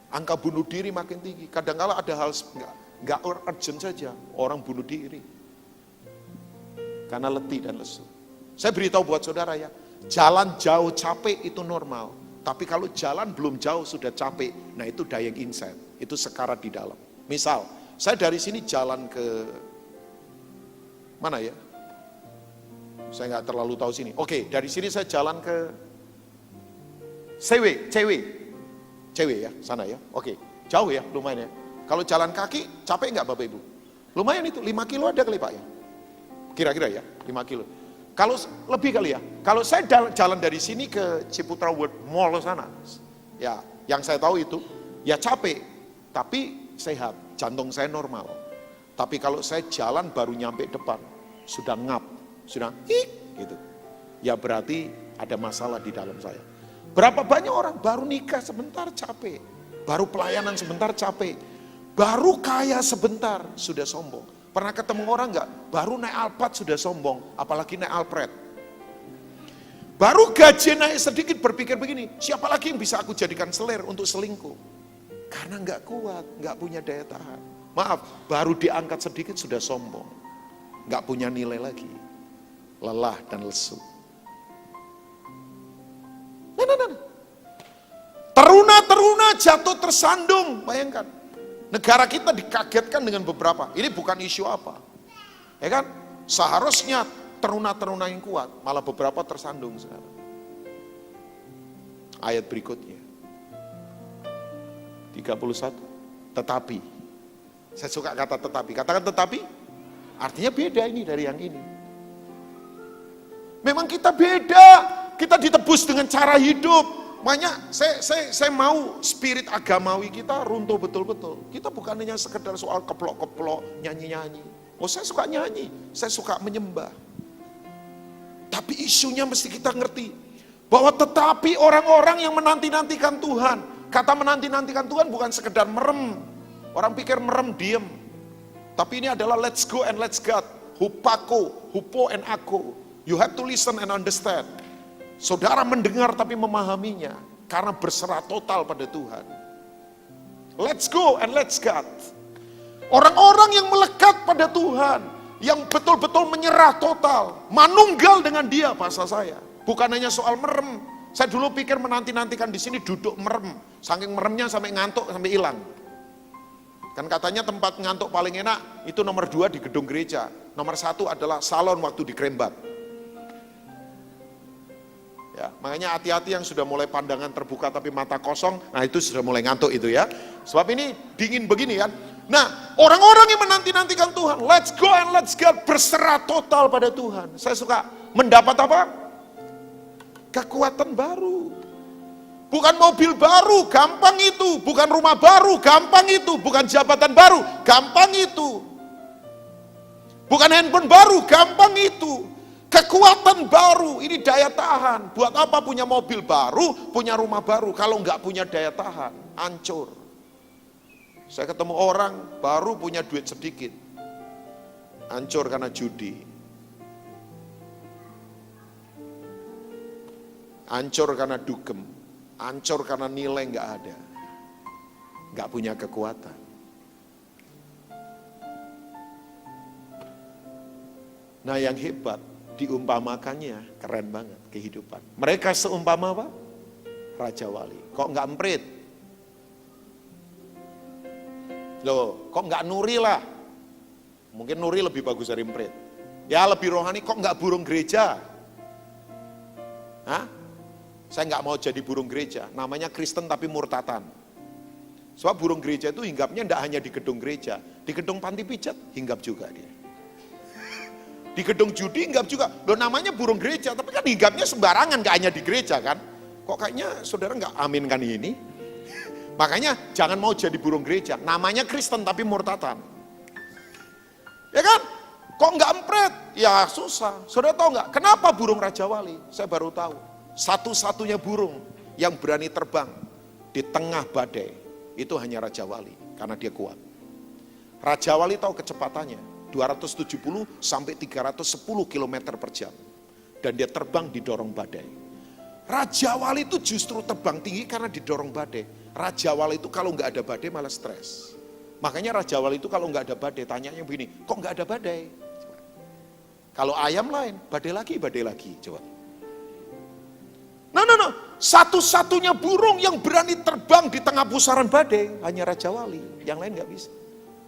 Angka bunuh diri makin tinggi, kadang-kala ada hal nggak urgent saja, orang bunuh diri. Karena letih dan lesu. Saya beritahu buat saudara ya, jalan jauh capek itu normal, tapi kalau jalan belum jauh sudah capek, nah itu dying inside, itu sekarat di dalam. Misal, saya dari sini jalan ke mana ya? Saya nggak terlalu tahu sini. Oke, dari sini saya jalan ke CW ya, sana ya. Oke, jauh ya, lumayan ya. Kalau jalan kaki, capek nggak Bapak Ibu? Lumayan itu, 5 kilo ada kali Pak ya? Kira-kira ya, 5 kilo. Kalau lebih kali ya, kalau saya jalan dari sini ke Ciputra World Mall sana, ya yang saya tahu itu, ya capek, tapi sehat, jantung saya normal. Tapi kalau saya jalan baru nyampe depan, sudah ngap, sudah gitu. Ya berarti ada masalah di dalam saya. Berapa banyak orang baru nikah sebentar capek, baru pelayanan sebentar capek, baru kaya sebentar sudah sombong. Pernah ketemu orang enggak? Baru naik Alphard sudah sombong, apalagi naik Alphard. Baru gaji naik sedikit berpikir begini, siapa lagi yang bisa aku jadikan selir untuk selingkuh? Karena enggak kuat, enggak punya daya tahan. Maaf, baru diangkat sedikit sudah sombong. Enggak punya nilai lagi. Lelah dan lesu. Teruna jatuh tersandung, bayangkan. Negara kita dikagetkan dengan beberapa. Ini bukan isu apa. Ya kan? Seharusnya teruna-teruna yang kuat, malah beberapa tersandung sekarang. Ayat berikutnya. 31. Tetapi. Saya suka kata tetapi. Katakan tetapi. Artinya beda ini dari yang ini. Memang kita beda. Kita ditebus dengan cara hidup. Makanya saya mau spirit agamawi kita runtuh betul-betul. Kita bukan hanya sekedar soal keplok-keplok, nyanyi-nyanyi. Oh, saya suka nyanyi, saya suka menyembah. Tapi isunya mesti kita ngerti. Bahwa tetapi orang-orang yang menanti-nantikan Tuhan. Kata menanti-nantikan Tuhan bukan sekedar merem. Orang pikir merem, diem. Tapi ini adalah let's go and let's God. Hupako, hupo and ako. You have to listen and understand. Saudara mendengar tapi memahaminya. Karena berserah total pada Tuhan. Let's go and let's God. Orang-orang yang melekat pada Tuhan. Yang betul-betul menyerah total. Manunggal dengan dia bahasa saya. Bukan hanya soal merem. Saya dulu pikir menanti-nantikan di sini duduk merem. Saking meremnya sampai ngantuk, sampai hilang. Kan katanya tempat ngantuk paling enak itu nomor 2 di gedung gereja. Nomor 1 adalah salon waktu di Krembat. Ya, makanya hati-hati yang sudah mulai pandangan terbuka tapi mata kosong, nah itu sudah mulai ngantuk itu ya. Sebab ini dingin begini kan. Nah, orang-orang yang menanti-nantikan Tuhan, let's go and let's go, berserah total pada Tuhan. Saya suka mendapat apa? Kekuatan baru. Bukan mobil baru, gampang itu. Bukan rumah baru, gampang itu. Bukan jabatan baru, gampang itu. Bukan handphone baru, gampang itu. Kekuatan baru, ini daya tahan. Buat apa punya mobil baru, punya rumah baru, kalau nggak punya daya tahan, hancur. Saya ketemu orang baru punya duit sedikit, hancur karena judi. Hancur karena dugem. Hancur karena nilai nggak ada. Nggak punya kekuatan. Nah yang hebat, diumpamakannya keren banget kehidupan. Mereka seumpama apa? Raja Wali. Kok nggak emprit? Loh, kok nggak Nuri lah? Mungkin Nuri lebih bagus dari emprit. Ya lebih rohani, kok nggak burung gereja? Hah? Saya nggak mau jadi burung gereja, namanya Kristen tapi murtatan. Sebab burung gereja itu hinggapnya tidak hanya di gedung gereja, di gedung panti pijat hinggap juga dia. Di gedung judi hinggap juga. Loh namanya burung gereja, tapi kan hinggapnya sembarangan, nggak hanya di gereja kan. Kok kayaknya saudara nggak aminkan ini? Makanya jangan mau jadi burung gereja, namanya Kristen tapi murtatan. Ya kan? Kok nggak empret? Ya susah. Saudara tahu nggak? Kenapa burung Raja Wali? Saya baru tahu. Satu-satunya burung yang berani terbang di tengah badai itu hanya Raja Wali karena dia kuat. Raja Wali tahu kecepatannya 270 sampai 310 km per jam dan dia terbang didorong badai. Raja Wali itu justru terbang tinggi karena didorong badai. Raja Wali itu kalau nggak ada badai malah stres. Makanya Raja Wali itu kalau nggak ada badai tanyanya begini, kok nggak ada badai? Kalau ayam lain, badai lagi, coba. No. Satu-satunya burung yang berani terbang di tengah pusaran badai hanya Raja Wali, yang lain nggak bisa.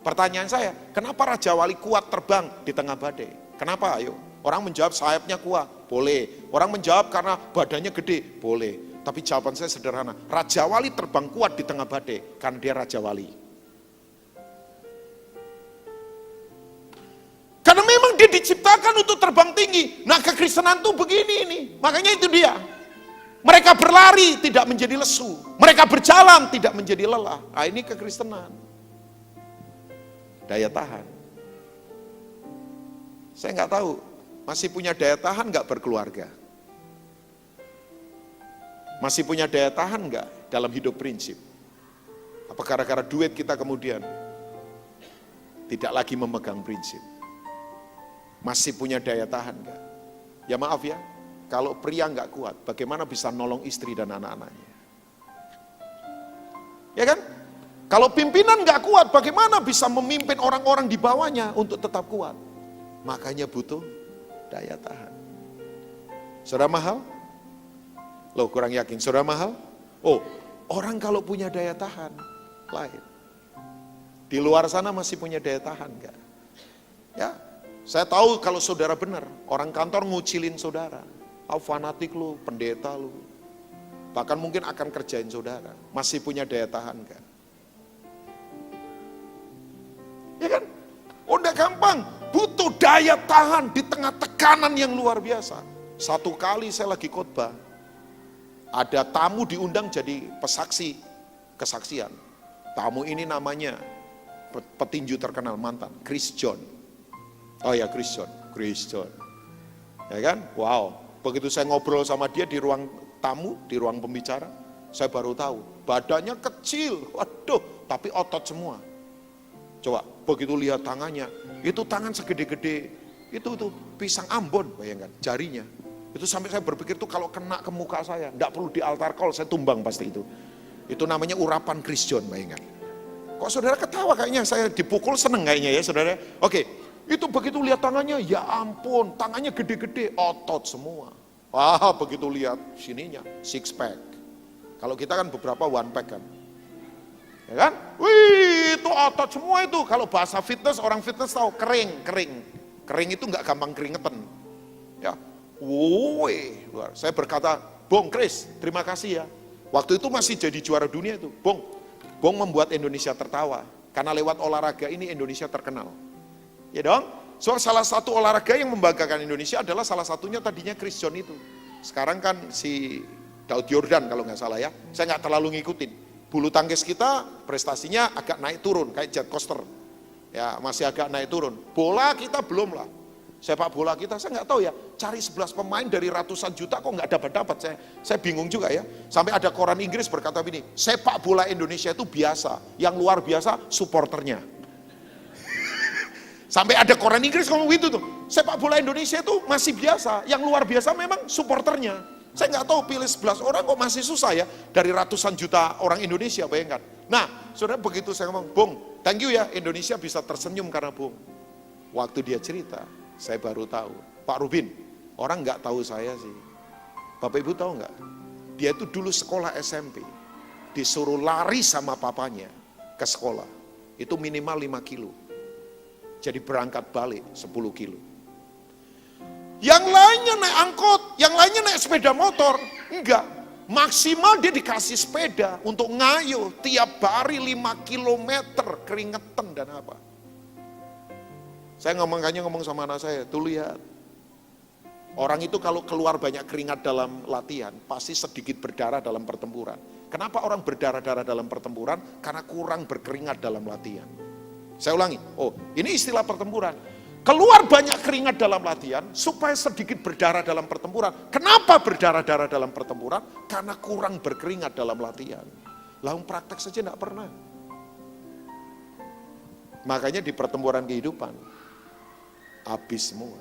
Pertanyaan saya, kenapa Raja Wali kuat terbang di tengah badai? Kenapa? Ayo, orang menjawab sayapnya kuat, boleh. Orang menjawab karena badannya gede, boleh. Tapi jawaban saya sederhana, Raja Wali terbang kuat di tengah badai karena dia Raja Wali. Karena memang dia diciptakan untuk terbang tinggi. Nah kekristenan tuh begini ini, makanya itu dia. Mereka berlari tidak menjadi lesu. Mereka berjalan tidak menjadi lelah. Nah ini kekristenan. Daya tahan. Saya nggak tahu, masih punya daya tahan nggak berkeluarga? Masih punya daya tahan nggak dalam hidup prinsip? Apa gara-gara duit kita kemudian tidak lagi memegang prinsip? Masih punya daya tahan nggak? Ya maaf ya, kalau pria nggak kuat, bagaimana bisa nolong istri dan anak-anaknya? Ya kan? Kalau pimpinan nggak kuat, bagaimana bisa memimpin orang-orang di bawahnya untuk tetap kuat? Makanya butuh daya tahan. Saudara mahal? Loh kurang yakin, saudara mahal? Oh, orang kalau punya daya tahan, lain. Di luar sana masih punya daya tahan nggak? Ya, saya tahu kalau saudara benar, orang kantor ngucilin saudara. Fanatik lu, pendeta lu. Bahkan mungkin akan kerjain saudara. Masih punya daya tahan kan? Ya kan? Udah gampang. Butuh daya tahan di tengah tekanan yang luar biasa. Satu kali saya lagi khotbah, ada tamu diundang jadi pesaksi kesaksian. Tamu ini namanya petinju terkenal mantan, Chris John. Oh ya, Chris John. Ya kan? Wow. Begitu saya ngobrol sama dia di ruang tamu, di ruang pembicara, saya baru tahu badannya kecil, waduh, tapi otot semua. Coba begitu lihat tangannya, itu tangan segede-gede itu pisang Ambon, bayangkan jarinya. Itu sampai saya berpikir tuh kalau kena ke muka saya, enggak perlu di altar call, saya tumbang pasti itu. Itu namanya urapan Chris John, bayangkan. Kok saudara ketawa kayaknya, saya dipukul seneng kayaknya ya saudara. Oke, itu begitu lihat tangannya, ya ampun, tangannya gede-gede, otot semua. Wah, begitu lihat sininya, six pack. Kalau kita kan beberapa one pack kan. Ya kan? Wih, itu otot semua itu. Kalau bahasa fitness, orang fitness tahu kering. Kering itu enggak gampang keringetan. Ya. Woi, saya berkata, Bong Chris, terima kasih ya. Waktu itu masih jadi juara dunia itu. Bong membuat Indonesia tertawa. Karena lewat olahraga ini Indonesia terkenal. Ya dong? So salah satu olahraga yang membanggakan Indonesia adalah salah satunya tadinya Chris John itu. Sekarang kan si Daud Yordan kalau nggak salah ya. Saya nggak terlalu ngikutin. Bulu tangkis kita prestasinya agak naik turun kayak jet coaster. Ya masih agak naik turun. Bola kita belum lah. Sepak bola kita, saya nggak tahu ya, cari 11 pemain dari ratusan juta kok nggak dapat. Saya bingung juga ya. Sampai ada koran Inggris berkata begini, sepak bola Indonesia itu biasa, yang luar biasa supporternya. Sampai ada koran Inggris ngomong gitu tuh, sepak bola Indonesia itu masih biasa, yang luar biasa memang supporternya. Saya nggak tahu pilih 11 orang kok masih susah ya, dari ratusan juta orang Indonesia, bayangkan. Nah, saudara begitu saya ngomong, Bung, thank you ya, Indonesia bisa tersenyum karena Bung. Waktu dia cerita, saya baru tahu, Pak Rubin, orang nggak tahu saya sih. Bapak Ibu tahu nggak? Dia itu dulu sekolah SMP, disuruh lari sama papanya ke sekolah. Itu minimal 5 kilo. Jadi berangkat balik 10 kilo. Yang lainnya naik angkot, yang lainnya naik sepeda motor. Enggak, maksimal dia dikasih sepeda untuk ngayuh tiap hari 5 kilometer keringetan dan apa. Saya ngomong sama anak saya, tuh lihat. Orang itu kalau keluar banyak keringat dalam latihan, pasti sedikit berdarah dalam pertempuran. Kenapa orang berdarah-darah dalam pertempuran? Karena kurang berkeringat dalam latihan. Saya ulangi, ini istilah pertempuran. Keluar banyak keringat dalam latihan, supaya sedikit berdarah dalam pertempuran. Kenapa berdarah-darah dalam pertempuran? Karena kurang berkeringat dalam latihan. Lalu praktek saja enggak pernah. Makanya di pertempuran kehidupan, habis semua.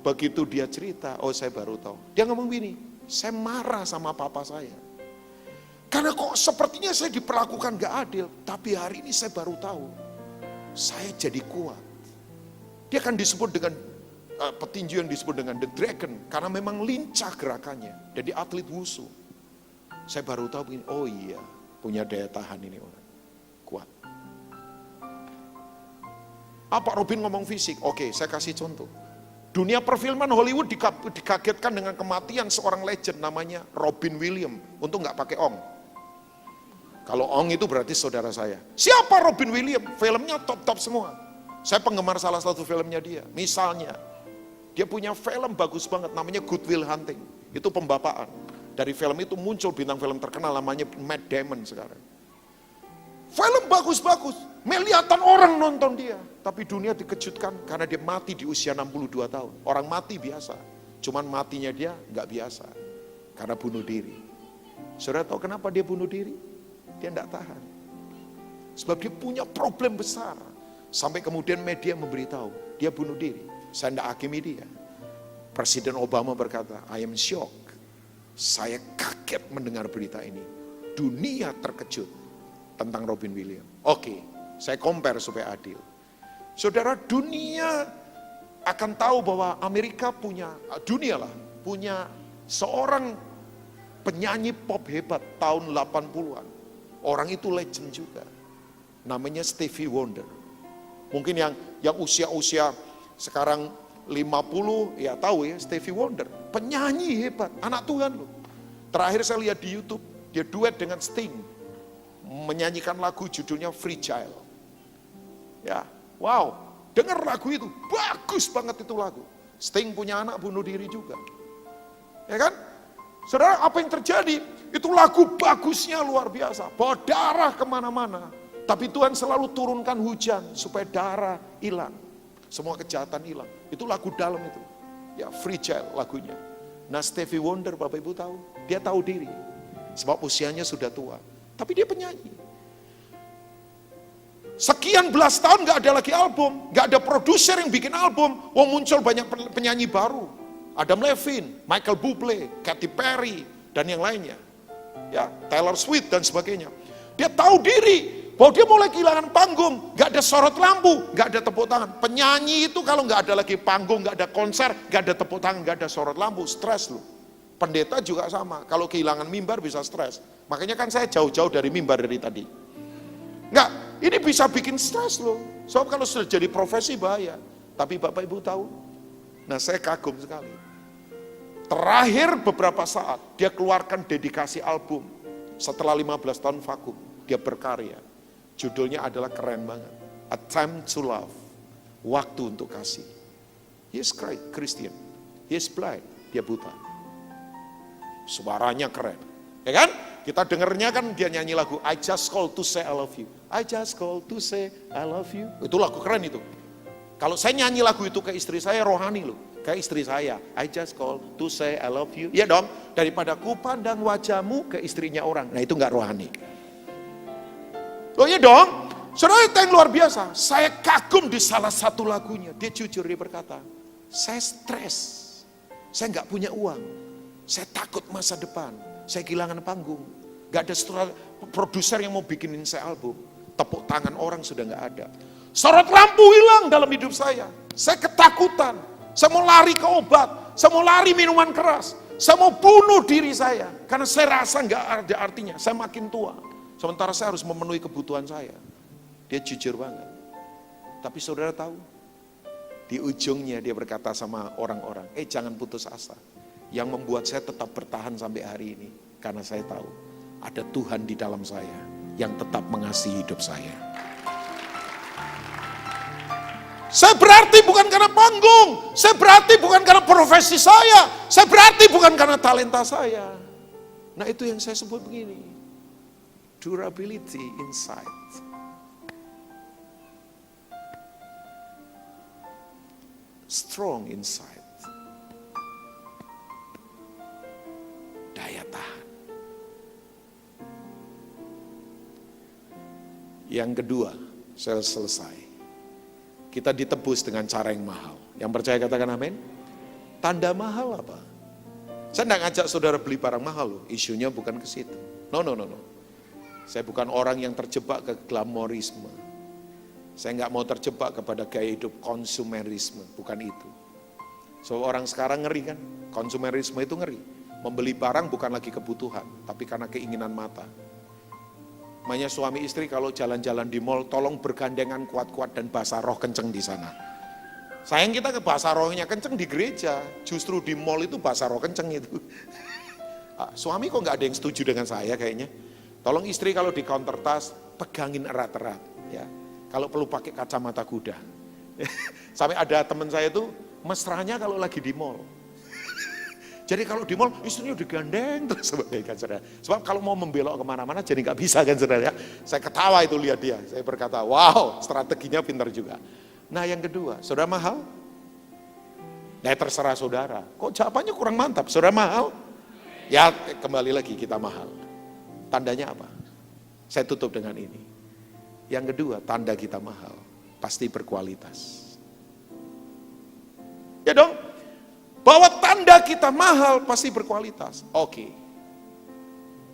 Begitu dia cerita, saya baru tahu. Dia ngomong gini, saya marah sama papa saya. Karena kok sepertinya saya diperlakukan gak adil. Tapi hari ini saya baru tahu, saya jadi kuat. Dia kan disebut dengan petinju yang disebut dengan The Dragon. Karena memang lincah gerakannya. Jadi atlet wushu. Saya baru tahu begini, oh iya, punya daya tahan ini orang. Kuat. Pak Robin ngomong fisik, oke saya kasih contoh. Dunia perfilman Hollywood dikagetkan dengan kematian seorang legend namanya Robin Williams. Untung nggak pakai ong. Kalau ong itu berarti saudara saya. Siapa Robin Williams? Filmnya top-top semua. Saya penggemar salah satu filmnya dia. Misalnya, dia punya film bagus banget namanya Good Will Hunting. Itu pembapaan. Dari film itu muncul bintang film terkenal namanya Matt Damon sekarang. Film bagus-bagus, miliatan orang nonton dia. Tapi dunia dikejutkan karena dia mati di usia 62 tahun. Orang mati biasa, cuman matinya dia nggak biasa. Karena bunuh diri. Saudara tahu kenapa dia bunuh diri? Dia nggak tahan. Sebab dia punya problem besar. Sampai kemudian media memberitahu, dia bunuh diri. Saya nggak hakimi dia. Presiden Obama berkata, I am shocked. Saya kaget mendengar berita ini. Dunia terkejut tentang Robin Williams. Oke, saya compare supaya adil. Saudara, dunia akan tahu bahwa Amerika punya seorang penyanyi pop hebat tahun 80-an. Orang itu legend juga. Namanya Stevie Wonder. Mungkin yang usia-usia sekarang 50 ya tahu ya Stevie Wonder. Penyanyi hebat, anak Tuhan loh. Terakhir saya lihat di YouTube, dia duet dengan Sting. Menyanyikan lagu judulnya Fragile. Ya, wow, dengar lagu itu, bagus banget itu lagu. Sting punya anak bunuh diri juga. Ya kan? Saudara, apa yang terjadi? Itu lagu bagusnya luar biasa. Bawa darah kemana-mana. Tapi Tuhan selalu turunkan hujan supaya darah hilang. Semua kejahatan hilang. Itu lagu dalam itu. Ya, Free Child lagunya. Nah, Stevie Wonder, Bapak Ibu tahu, dia tahu diri. Sebab usianya sudah tua. Tapi dia penyanyi. Sekian belas tahun gak ada lagi album. Gak ada produser yang bikin album. Wah, muncul banyak penyanyi baru. Adam Levine, Michael Bublé, Katy Perry, dan yang lainnya. Ya, Taylor Swift dan sebagainya. Dia tahu diri. Bahwa dia mulai kehilangan panggung, gak ada sorot lampu, gak ada tepuk tangan. Penyanyi itu kalau gak ada lagi panggung, gak ada konser, gak ada tepuk tangan, gak ada sorot lampu, stres loh. Pendeta juga sama, kalau kehilangan mimbar bisa stres. Makanya kan saya jauh-jauh dari mimbar dari tadi. Enggak, ini bisa bikin stres loh. Sebab kalau sudah jadi profesi bahaya. Tapi Bapak Ibu tahu, nah saya kagum sekali. Terakhir beberapa saat, dia keluarkan dedikasi album. Setelah 15 tahun vakum, dia berkarya. Judulnya adalah keren banget. A Time to Love. Waktu untuk kasih. He is Christian. He is blind. Dia buta. Suaranya keren. Ya kan? Kita dengernya kan dia nyanyi lagu I Just Call to Say I Love You. I Just Call to Say I Love You. Itu lagu keren itu. Kalau saya nyanyi lagu itu ke istri saya rohani loh. Ke istri saya. I just call to say I love you. Iya dong. Daripada ku pandang wajahmu ke istrinya orang. Nah itu gak rohani. Oh iya dong, saudara itu yang luar biasa. Saya kagum di salah satu lagunya. Dia jujur, dia berkata, saya stres, saya gak punya uang, saya takut masa depan, saya kehilangan panggung. Gak ada produser yang mau bikinin saya album. Tepuk tangan orang sudah gak ada. Sorot lampu hilang dalam hidup saya ketakutan, saya mau lari ke obat, saya mau lari minuman keras, saya mau bunuh diri saya. Karena saya rasa gak ada artinya, saya makin tua. Sementara saya harus memenuhi kebutuhan saya. Dia jujur banget. Tapi saudara tahu, di ujungnya dia berkata sama orang-orang, jangan putus asa. Yang membuat saya tetap bertahan sampai hari ini, karena saya tahu, ada Tuhan di dalam saya, yang tetap mengasihi hidup saya. Saya berarti bukan karena panggung, saya berarti bukan karena profesi saya berarti bukan karena talenta saya. Nah itu yang saya sebut begini. Durability inside. Strong inside. Daya tahan. Yang kedua, saya selesai. Kita ditebus dengan cara yang mahal. Yang percaya katakan amin. Tanda mahal apa? Saya tidak ngajak saudara beli barang mahal loh. Isunya bukan ke situ. No. Saya bukan orang yang terjebak ke glamorisme. Saya nggak mau terjebak kepada gaya hidup konsumerisme, bukan itu. So orang sekarang ngeri kan, konsumerisme itu ngeri. Membeli barang bukan lagi kebutuhan, tapi karena keinginan mata. Makanya suami istri kalau jalan-jalan di mall, tolong bergandengan kuat-kuat dan bahasa roh kenceng di sana. Sayang kita ke bahasa rohnya kenceng di gereja, justru di mall itu bahasa roh kenceng itu. Suami kok nggak ada yang setuju dengan saya kayaknya. Tolong istri kalau di counter tas, pegangin erat-erat. Ya. Kalau perlu pakai kacamata kuda. Sampai ada teman saya itu, mesranya kalau lagi di mall. Jadi kalau di mall, istrinya digandeng terus sebagai saudara. Sebab kalau mau membelok kemana-mana, jadi nggak bisa kan saudara ya. Saya ketawa itu lihat dia. Saya berkata, wow strateginya pintar juga. Nah yang kedua, saudara mahal? Nah terserah saudara. Kok jawabannya kurang mantap, saudara mahal? Ya kembali lagi kita mahal. Tandanya apa? Saya tutup dengan ini. Yang kedua, tanda kita mahal, pasti berkualitas. Ya dong, bahwa tanda kita mahal pasti berkualitas. Oke.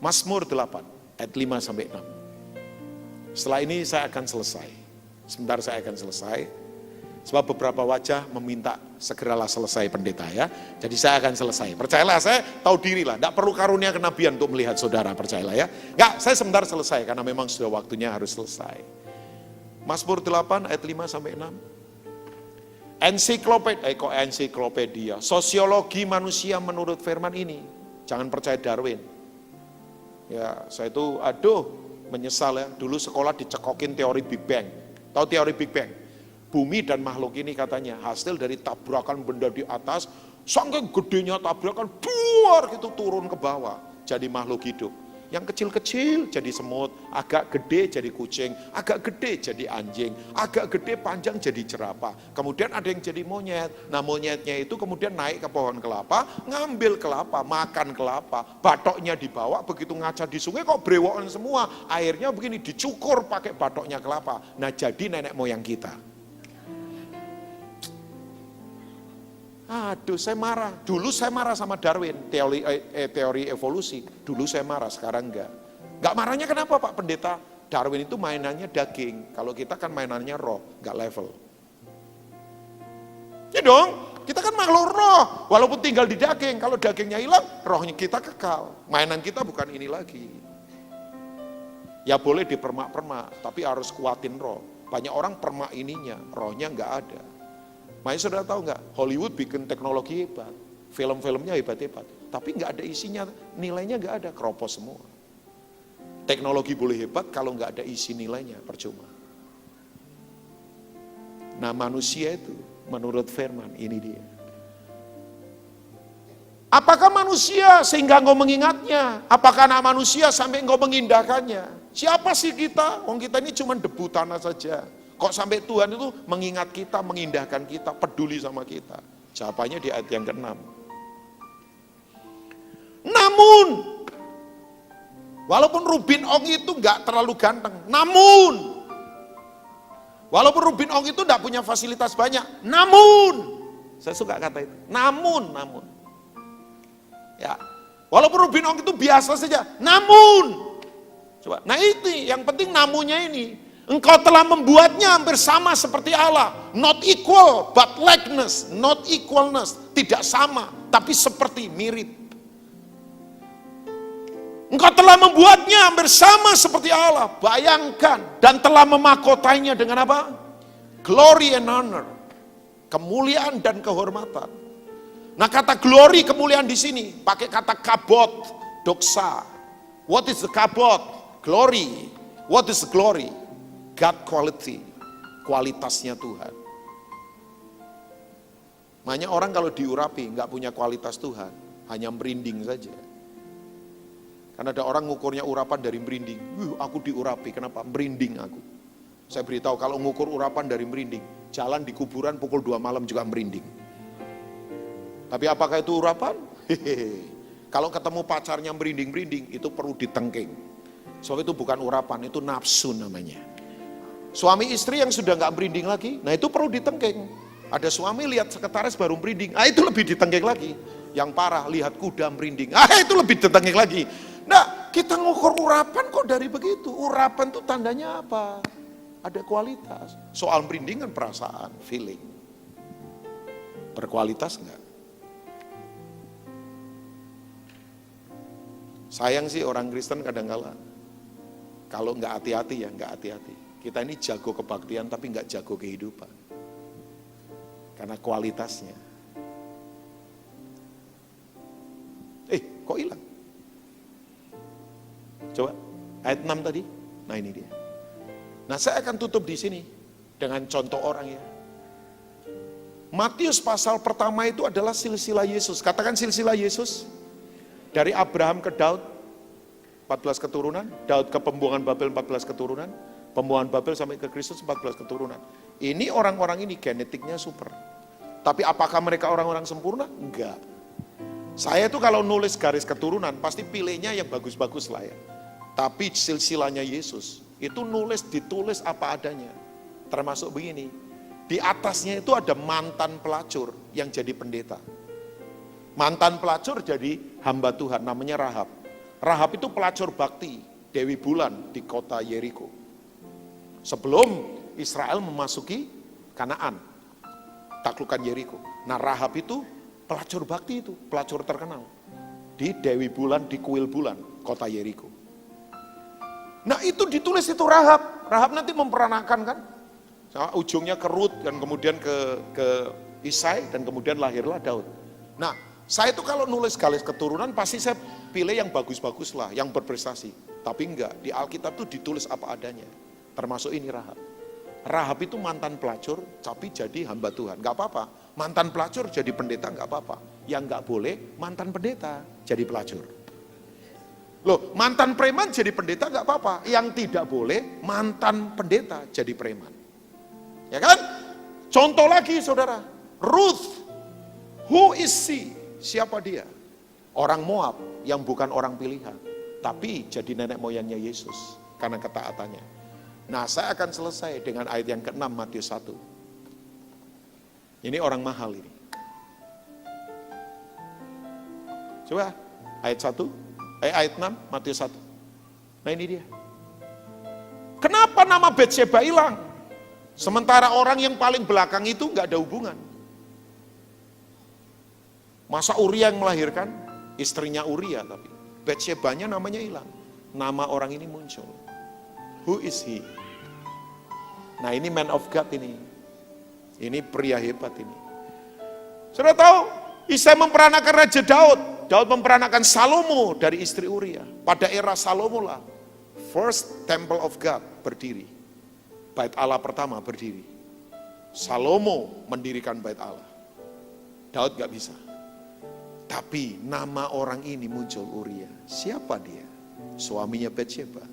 Mazmur 8, ayat 5-6. Setelah ini saya akan selesai. Sebentar saya akan selesai. Sebab beberapa wajah meminta segeralah selesai pendeta ya. Jadi saya akan selesai. Percayalah, saya tahu diri lah. Tidak perlu karunia kenabian untuk melihat saudara, percayalah ya. Enggak, saya sebentar selesai karena memang sudah waktunya harus selesai. Mazmur 8 ayat 5-6. Ensiklopedia, sosiologi manusia menurut firman ini. Jangan percaya Darwin. Ya, saya itu menyesal ya. Dulu sekolah dicekokin teori Big Bang. Tahu teori Big Bang? Bumi dan makhluk ini katanya hasil dari tabrakan benda di atas, saking gedenya tabrakan, duar gitu turun ke bawah, jadi makhluk hidup. Yang kecil-kecil jadi semut, agak gede jadi kucing, agak gede jadi anjing, agak gede panjang jadi jerapah. Kemudian ada yang jadi monyet. Nah monyetnya itu kemudian naik ke pohon kelapa, ngambil kelapa, makan kelapa. Batoknya dibawa, begitu ngaca di sungai kok brewokan semua. Airnya begini dicukur pakai batoknya kelapa. Nah jadi nenek moyang kita. Aduh, saya marah. Dulu saya marah sama Darwin, teori evolusi. Dulu saya marah, sekarang enggak. Enggak marahnya kenapa Pak Pendeta? Darwin itu mainannya daging. Kalau kita kan mainannya roh, enggak level. Ya dong, kita kan makhluk roh. Walaupun tinggal di daging, kalau dagingnya hilang, rohnya kita kekal. Mainan kita bukan ini lagi. Ya boleh dipermak-permak, tapi harus kuatin roh. Banyak orang permak ininya, rohnya enggak ada. Makanya saudara tahu nggak, Hollywood bikin teknologi hebat, film-filmnya hebat-hebat, tapi nggak ada isinya, nilainya nggak ada, keropos semua. Teknologi boleh hebat kalau nggak ada isi nilainya, percuma. Nah manusia itu, menurut firman, ini dia. Apakah manusia sehingga engkau mengingatnya? Apakah anak manusia sampai engkau mengindahkannya? Siapa sih kita? Wong kita ini cuma debu tanah saja. Kok sampai Tuhan itu mengingat kita, mengindahkan kita, peduli sama kita? Jawabannya di ayat yang ke-6. Namun, walaupun Rubin Ong itu enggak terlalu ganteng, namun, walaupun Rubin Ong itu enggak punya fasilitas banyak, namun, saya suka kata itu, namun. Ya, walaupun Rubin Ong itu biasa saja, namun, coba, nah itu yang penting namunnya ini. Engkau telah membuatnya hampir sama seperti Allah. Not equal, but likeness. Not equalness, tidak sama, tapi seperti, mirip. Engkau telah membuatnya hampir sama seperti Allah. Bayangkan, dan telah memakotainya dengan apa? Glory and honor. Kemuliaan dan kehormatan. Nah kata glory, kemuliaan di sini, pakai kata kabot, doksa. What is the kabot? Glory. What is the glory? God quality, kualitasnya Tuhan. Makanya orang kalau diurapi nggak punya kualitas Tuhan, hanya merinding saja. Karena ada orang ngukurnya urapan dari merinding. Aku diurapi, kenapa? Merinding aku. Saya beritahu kalau ngukur urapan dari merinding, jalan di kuburan pukul 2 malam juga merinding. Tapi apakah itu urapan? Kalau ketemu pacarnya merinding-merinding, itu perlu ditengking. Soalnya itu bukan urapan, itu nafsu namanya. Suami istri yang sudah nggak merinding lagi, nah itu perlu ditengking. Ada suami lihat sekretaris baru merinding, itu lebih ditengking lagi. Yang parah lihat kuda merinding, itu lebih ditengking lagi. Nah kita ngukur urapan kok dari begitu. Urapan itu tandanya apa? Ada kualitas. Soal merinding kan perasaan, feeling. Berkualitas enggak? Sayang sih orang Kristen kadang-kala kalau nggak hati-hati ya nggak hati-hati. Kita ini jago kebaktian tapi nggak jago kehidupan. Karena kualitasnya. Kok hilang? Coba, ayat 6 tadi. Nah ini dia. Nah saya akan tutup di sini dengan contoh orang ya. Matius pasal pertama itu adalah silsilah Yesus. Katakan silsilah Yesus. Dari Abraham ke Daud, 14 keturunan. Daud ke pembuangan Babel, 14 keturunan. Pembuangan Babel sampai ke Kristus 14 keturunan. Ini orang-orang ini genetiknya super. Tapi apakah mereka orang-orang sempurna? Enggak. Saya itu kalau nulis garis keturunan pasti pilihnya yang bagus-bagus lah ya. Tapi silsilahnya Yesus itu ditulis apa adanya. Termasuk begini. Di atasnya itu ada mantan pelacur yang jadi pendeta. Mantan pelacur jadi hamba Tuhan namanya Rahab. Rahab itu pelacur bakti, Dewi Bulan di kota Yeriko. Sebelum Israel memasuki Kanaan, taklukan Yeriko. Nah Rahab itu pelacur bakti itu, pelacur terkenal. Di Dewi Bulan, di kuil bulan, kota Yeriko. Nah itu ditulis itu Rahab. Rahab nanti memperanakan kan. Ujungnya ke Rut dan kemudian ke Isai dan kemudian lahirlah Daud. Nah saya itu kalau nulis garis keturunan pasti saya pilih yang bagus-bagus lah, yang berprestasi. Tapi enggak, di Alkitab itu ditulis apa adanya. Termasuk ini Rahab. Rahab itu mantan pelacur, tapi jadi hamba Tuhan. Gak apa-apa. Mantan pelacur jadi pendeta gak apa-apa. Yang gak boleh mantan pendeta jadi pelacur. Loh, mantan preman jadi pendeta gak apa-apa. Yang tidak boleh mantan pendeta jadi preman. Ya kan? Contoh lagi saudara, Ruth. Who is she? Siapa dia? Orang Moab yang bukan orang pilihan. Tapi jadi nenek moyangnya Yesus karena ketaatannya. Nah, saya akan selesai dengan ayat yang ke-6 Matius 1. Ini orang mahal ini. Coba ayat 1, ayat 6 Matius 1. Nah, ini dia. Kenapa nama Betsheba hilang? Sementara orang yang paling belakang itu nggak ada hubungan. Masa Uria yang melahirkan? Istrinya Uria tapi. Betshebanya namanya hilang. Nama orang ini muncul. Who is he? Nah, ini man of God ini. Ini pria hebat ini. Sudah tahu, Isai memperanakan Raja Daud. Daud memperanakan Salomo dari istri Uria. Pada era Salomo lah, first temple of God berdiri. Bait Allah pertama berdiri. Salomo mendirikan bait Allah. Daud gak bisa. Tapi nama orang ini muncul, Uria. Siapa dia? Suaminya Betsheba.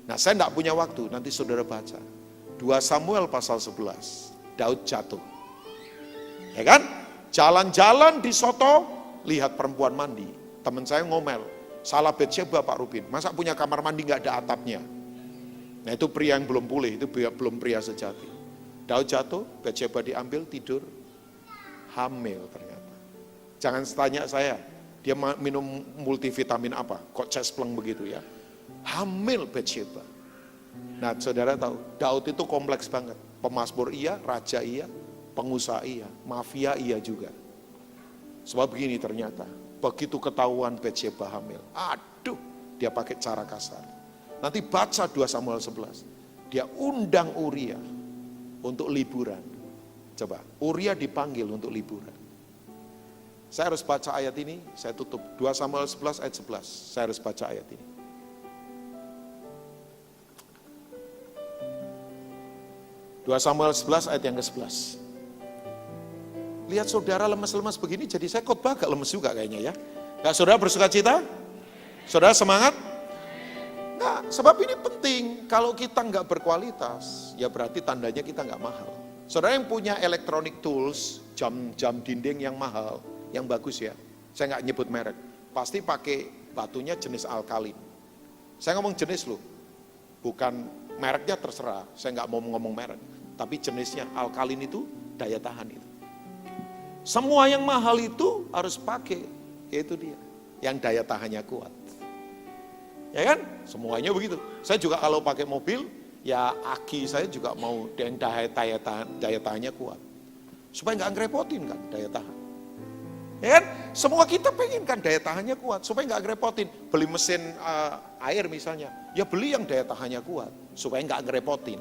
Nah, saya tidak punya waktu, nanti saudara baca. 2 Samuel pasal 11, Daud jatuh. Ya kan? Jalan-jalan di Soto, lihat perempuan mandi. Teman saya ngomel, salah Betsheba Pak Rubin, masa punya kamar mandi gak ada atapnya? Nah, itu pria yang belum pulih, itu belum pria sejati. Daud jatuh, Betsheba diambil, tidur, hamil ternyata. Jangan tanya saya, dia minum multivitamin apa, kok cespleng begitu ya. Hamil Betsheba. Nah, saudara tahu, Daud itu kompleks banget. Pemazmur iya, raja iya, pengusaha iya, mafia iya juga. Sebab begini ternyata, begitu ketahuan Betsheba hamil, aduh, dia pakai cara kasar. Nanti baca 2 Samuel 11, dia undang Uria untuk liburan. Coba, Uria dipanggil untuk liburan. Saya harus baca ayat ini, saya tutup. 2 Samuel 11 ayat 11, saya harus baca ayat ini. 2 Samuel 11 ayat yang ke-11. Lihat saudara lemes-lemes begini, jadi saya khotbah agak lemes juga kayaknya ya. Enggak saudara bersuka cita? Saudara semangat? Enggak, sebab ini penting. Kalau kita enggak berkualitas, ya berarti tandanya kita enggak mahal. Saudara yang punya electronic tools, jam dinding yang mahal, yang bagus ya, saya enggak nyebut merek, pasti pakai batunya jenis alkalin. Saya ngomong jenis loh, bukan mereknya terserah, saya enggak mau ngomong merek. Tapi jenisnya alkalin itu daya tahan itu. Semua yang mahal itu harus pakai, yaitu dia, yang daya tahannya kuat. Ya kan? Semuanya begitu. Saya juga kalau pakai mobil, ya aki saya juga mau yang daya tahannya kuat. Supaya nggak ngerepotin kan daya tahan. Ya kan? Semua kita pengen kan daya tahannya kuat, supaya nggak ngerepotin. Beli mesin air misalnya, ya beli yang daya tahannya kuat, supaya nggak ngerepotin.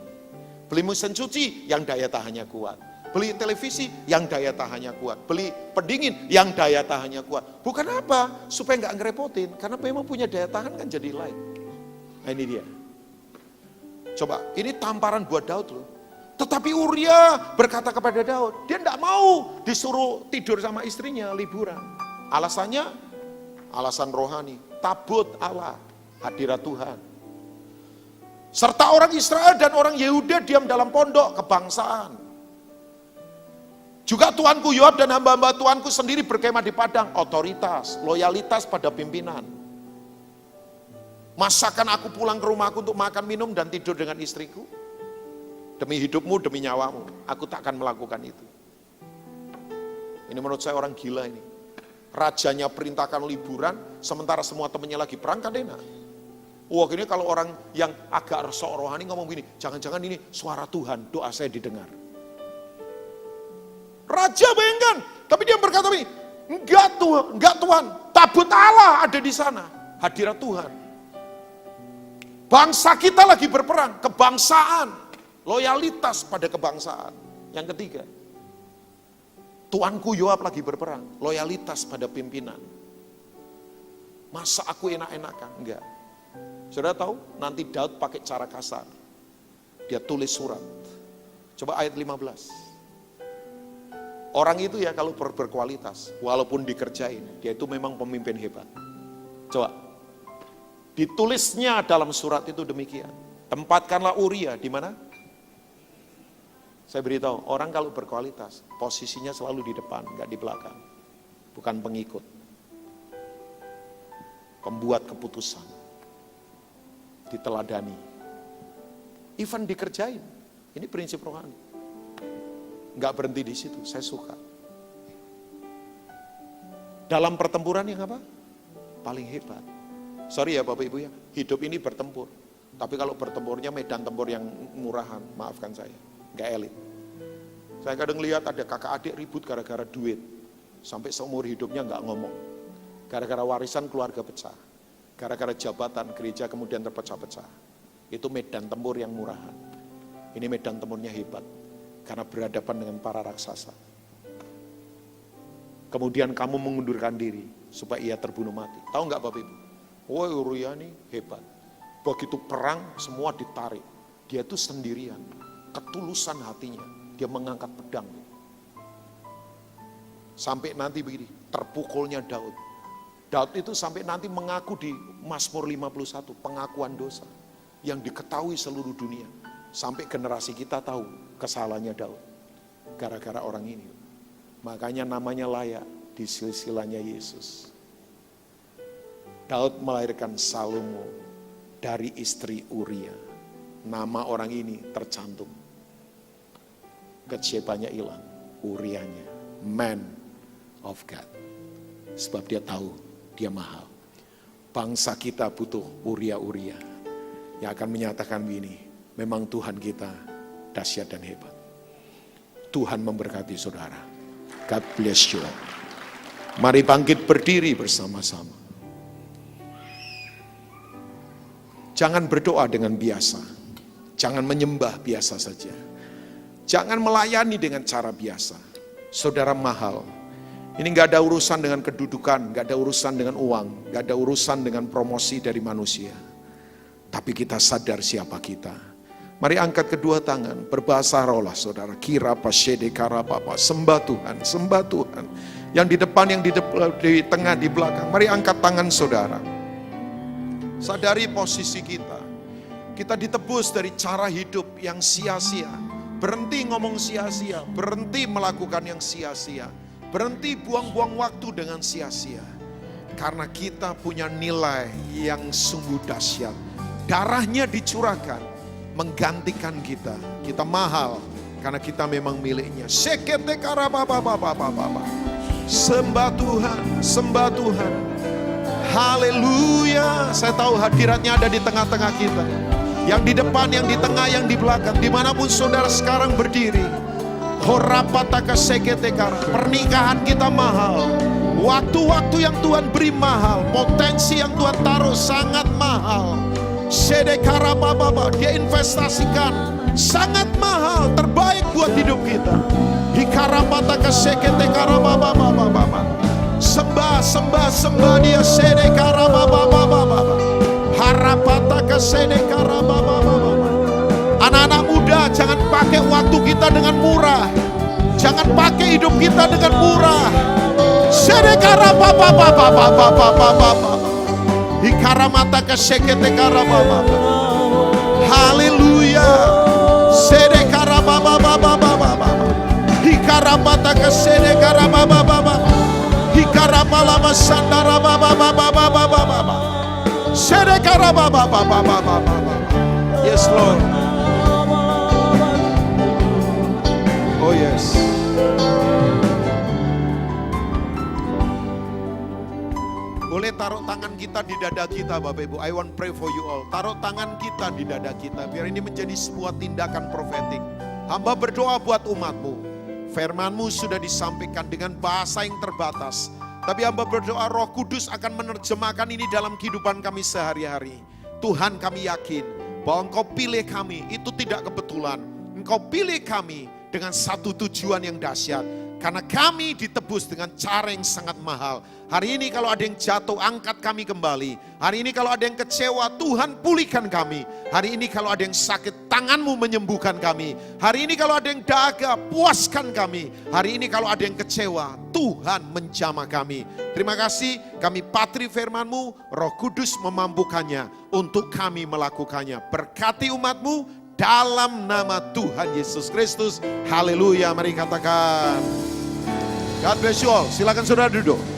Beli mesin cuci yang daya tahannya kuat. Beli televisi yang daya tahannya kuat. Beli pendingin yang daya tahannya kuat. Bukan apa? Supaya nggak ngerepotin. Karena memang punya daya tahan kan jadi light. Nah ini dia. Coba, ini tamparan buat Daud loh. Tetapi Uria berkata kepada Daud, dia tidak mau disuruh tidur sama istrinya liburan. Alasannya, alasan rohani. Tabut Allah, hadirat Tuhan. Serta orang Israel dan orang Yehuda diam dalam pondok kebangsaan. Juga tuanku Yoab dan hamba-hamba tuanku sendiri berkemah di padang. Otoritas, loyalitas pada pimpinan. Masakan aku pulang ke rumahku untuk makan, minum, dan tidur dengan istriku? Demi hidupmu, demi nyawamu, aku tak akan melakukan itu. Ini menurut saya orang gila ini. Rajanya perintahkan liburan, sementara semua temannya lagi perang, kan enak. Wah, ini kalau orang yang agak sok rohani ngomong gini, jangan-jangan ini suara Tuhan, doa saya didengar. Raja bayangkan, tapi dia berkata begini, enggak Tuhan, tabut Allah ada di sana, hadirat Tuhan. Bangsa kita lagi berperang, kebangsaan, loyalitas pada kebangsaan. Yang ketiga, tuanku Yoab lagi berperang, loyalitas pada pimpinan. Masa aku enak-enakan? Enggak. Saudara tahu, nanti Daud pakai cara kasar. Dia tulis surat. Coba ayat 15. Orang itu ya kalau berkualitas, walaupun dikerjain, dia itu memang pemimpin hebat. Coba, ditulisnya dalam surat itu demikian. Tempatkanlah Uria di mana? Saya beritahu, orang kalau berkualitas, posisinya selalu di depan, nggak di belakang. Bukan pengikut. Pembuat keputusan. Diteladani. Even dikerjain. Ini prinsip rohani. Nggak berhenti di situ, saya suka. Dalam pertempuran yang apa? Paling hebat. Sorry ya Bapak Ibu ya, hidup ini bertempur. Tapi kalau bertempurnya medan tempur yang murahan, maafkan saya, nggak elit. Saya kadang lihat ada kakak adik ribut gara-gara duit. Sampai seumur hidupnya nggak ngomong. Gara-gara warisan keluarga pecah. Gara-gara jabatan gereja kemudian terpecah-pecah. Itu medan tempur yang murahan. Ini medan tempurnya hebat. Karena berhadapan dengan para raksasa. Kemudian kamu mengundurkan diri supaya ia terbunuh mati. Tahu nggak Bapak Ibu? Woi Uria ini hebat. Begitu perang semua ditarik. Dia itu sendirian. Ketulusan hatinya. Dia mengangkat pedang. Sampai nanti begini, terpukulnya Daud. Daud itu sampai nanti mengaku di Mazmur 51, pengakuan dosa. Yang diketahui seluruh dunia. Sampai generasi kita tahu kesalahannya Daud. Gara-gara orang ini. Makanya namanya layak di silsilahnya Yesus. Daud melahirkan Salomo dari istri Uria. Nama orang ini tercantum. Kecepaannya hilang. Urianya. Man of God. Sebab dia tahu dia mahal. Bangsa kita butuh Uria-Uria. Yang akan menyatakan begini. Memang Tuhan kita dahsyat dan hebat. Tuhan memberkati saudara. God bless you. Mari bangkit berdiri bersama-sama. Jangan berdoa dengan biasa. Jangan menyembah biasa saja. Jangan melayani dengan cara biasa. Saudara mahal. Ini gak ada urusan dengan kedudukan, gak ada urusan dengan uang, gak ada urusan dengan promosi dari manusia. Tapi kita sadar siapa kita. Mari angkat kedua tangan, berbahasa roh lah saudara. Kira pasyede karapapa, sembah Tuhan, sembah Tuhan. Yang di depan, yang di tengah, di belakang. Mari angkat tangan saudara. Sadari posisi kita. Kita ditebus dari cara hidup yang sia-sia. Berhenti ngomong sia-sia, berhenti melakukan yang sia-sia. Berhenti buang-buang waktu dengan sia-sia. Karena kita punya nilai yang sungguh dahsyat. Darahnya dicurahkan. Menggantikan kita. Kita mahal. Karena kita memang miliknya. Sekete karababababababa. Sembah Tuhan. Sembah Tuhan. Haleluya. Saya tahu hadiratnya ada di tengah-tengah kita. Yang di depan, yang di tengah, yang di belakang. Dimanapun saudara sekarang berdiri. Horapataka sekete kara. Pernikahan kita mahal. Waktu-waktu yang Tuhan beri mahal. Potensi yang Tuhan taruh sangat mahal. Sedekara baba, dia investasikan sangat mahal, terbaik buat hidup kita. Hikarapata kesekete karababa baba. Sembah dia sedekara baba. Harapata kesedekara baba. Anak-anak muda, jangan pakai waktu kita dengan murah. Jangan pakai hidup kita dengan murah. Sedekara baba. Hikaramata kesekete karababa. Haleluya. Sede karababa. Hikaramata kesede karababa. Hikarapala masandara baba. Sede karababa. Yes Lord. Oh yes. Boleh taruh tangan kita di dada kita Bapak Ibu. I want pray for you all. Taruh tangan kita di dada kita. Biar ini menjadi sebuah tindakan profetik. Hamba berdoa buat umatmu. Firmanmu sudah disampaikan dengan bahasa yang terbatas. Tapi hamba berdoa Roh Kudus akan menerjemahkan ini dalam kehidupan kami sehari-hari. Tuhan kami yakin bahwa Engkau pilih kami. Itu tidak kebetulan. Engkau pilih kami dengan satu tujuan yang dahsyat. Karena kami ditebus dengan cara yang sangat mahal. Hari ini kalau ada yang jatuh, angkat kami kembali. Hari ini kalau ada yang kecewa, Tuhan pulihkan kami. Hari ini kalau ada yang sakit, tangan-Mu menyembuhkan kami. Hari ini kalau ada yang dahaga, puaskan kami. Hari ini kalau ada yang kecewa, Tuhan menjamah kami. Terima kasih, kami patri firman-Mu, Roh Kudus memampukannya untuk kami melakukannya. Berkati umat-Mu dalam nama Tuhan Yesus Kristus. Haleluya, mari katakan. God bless you all. Silakan saudara duduk.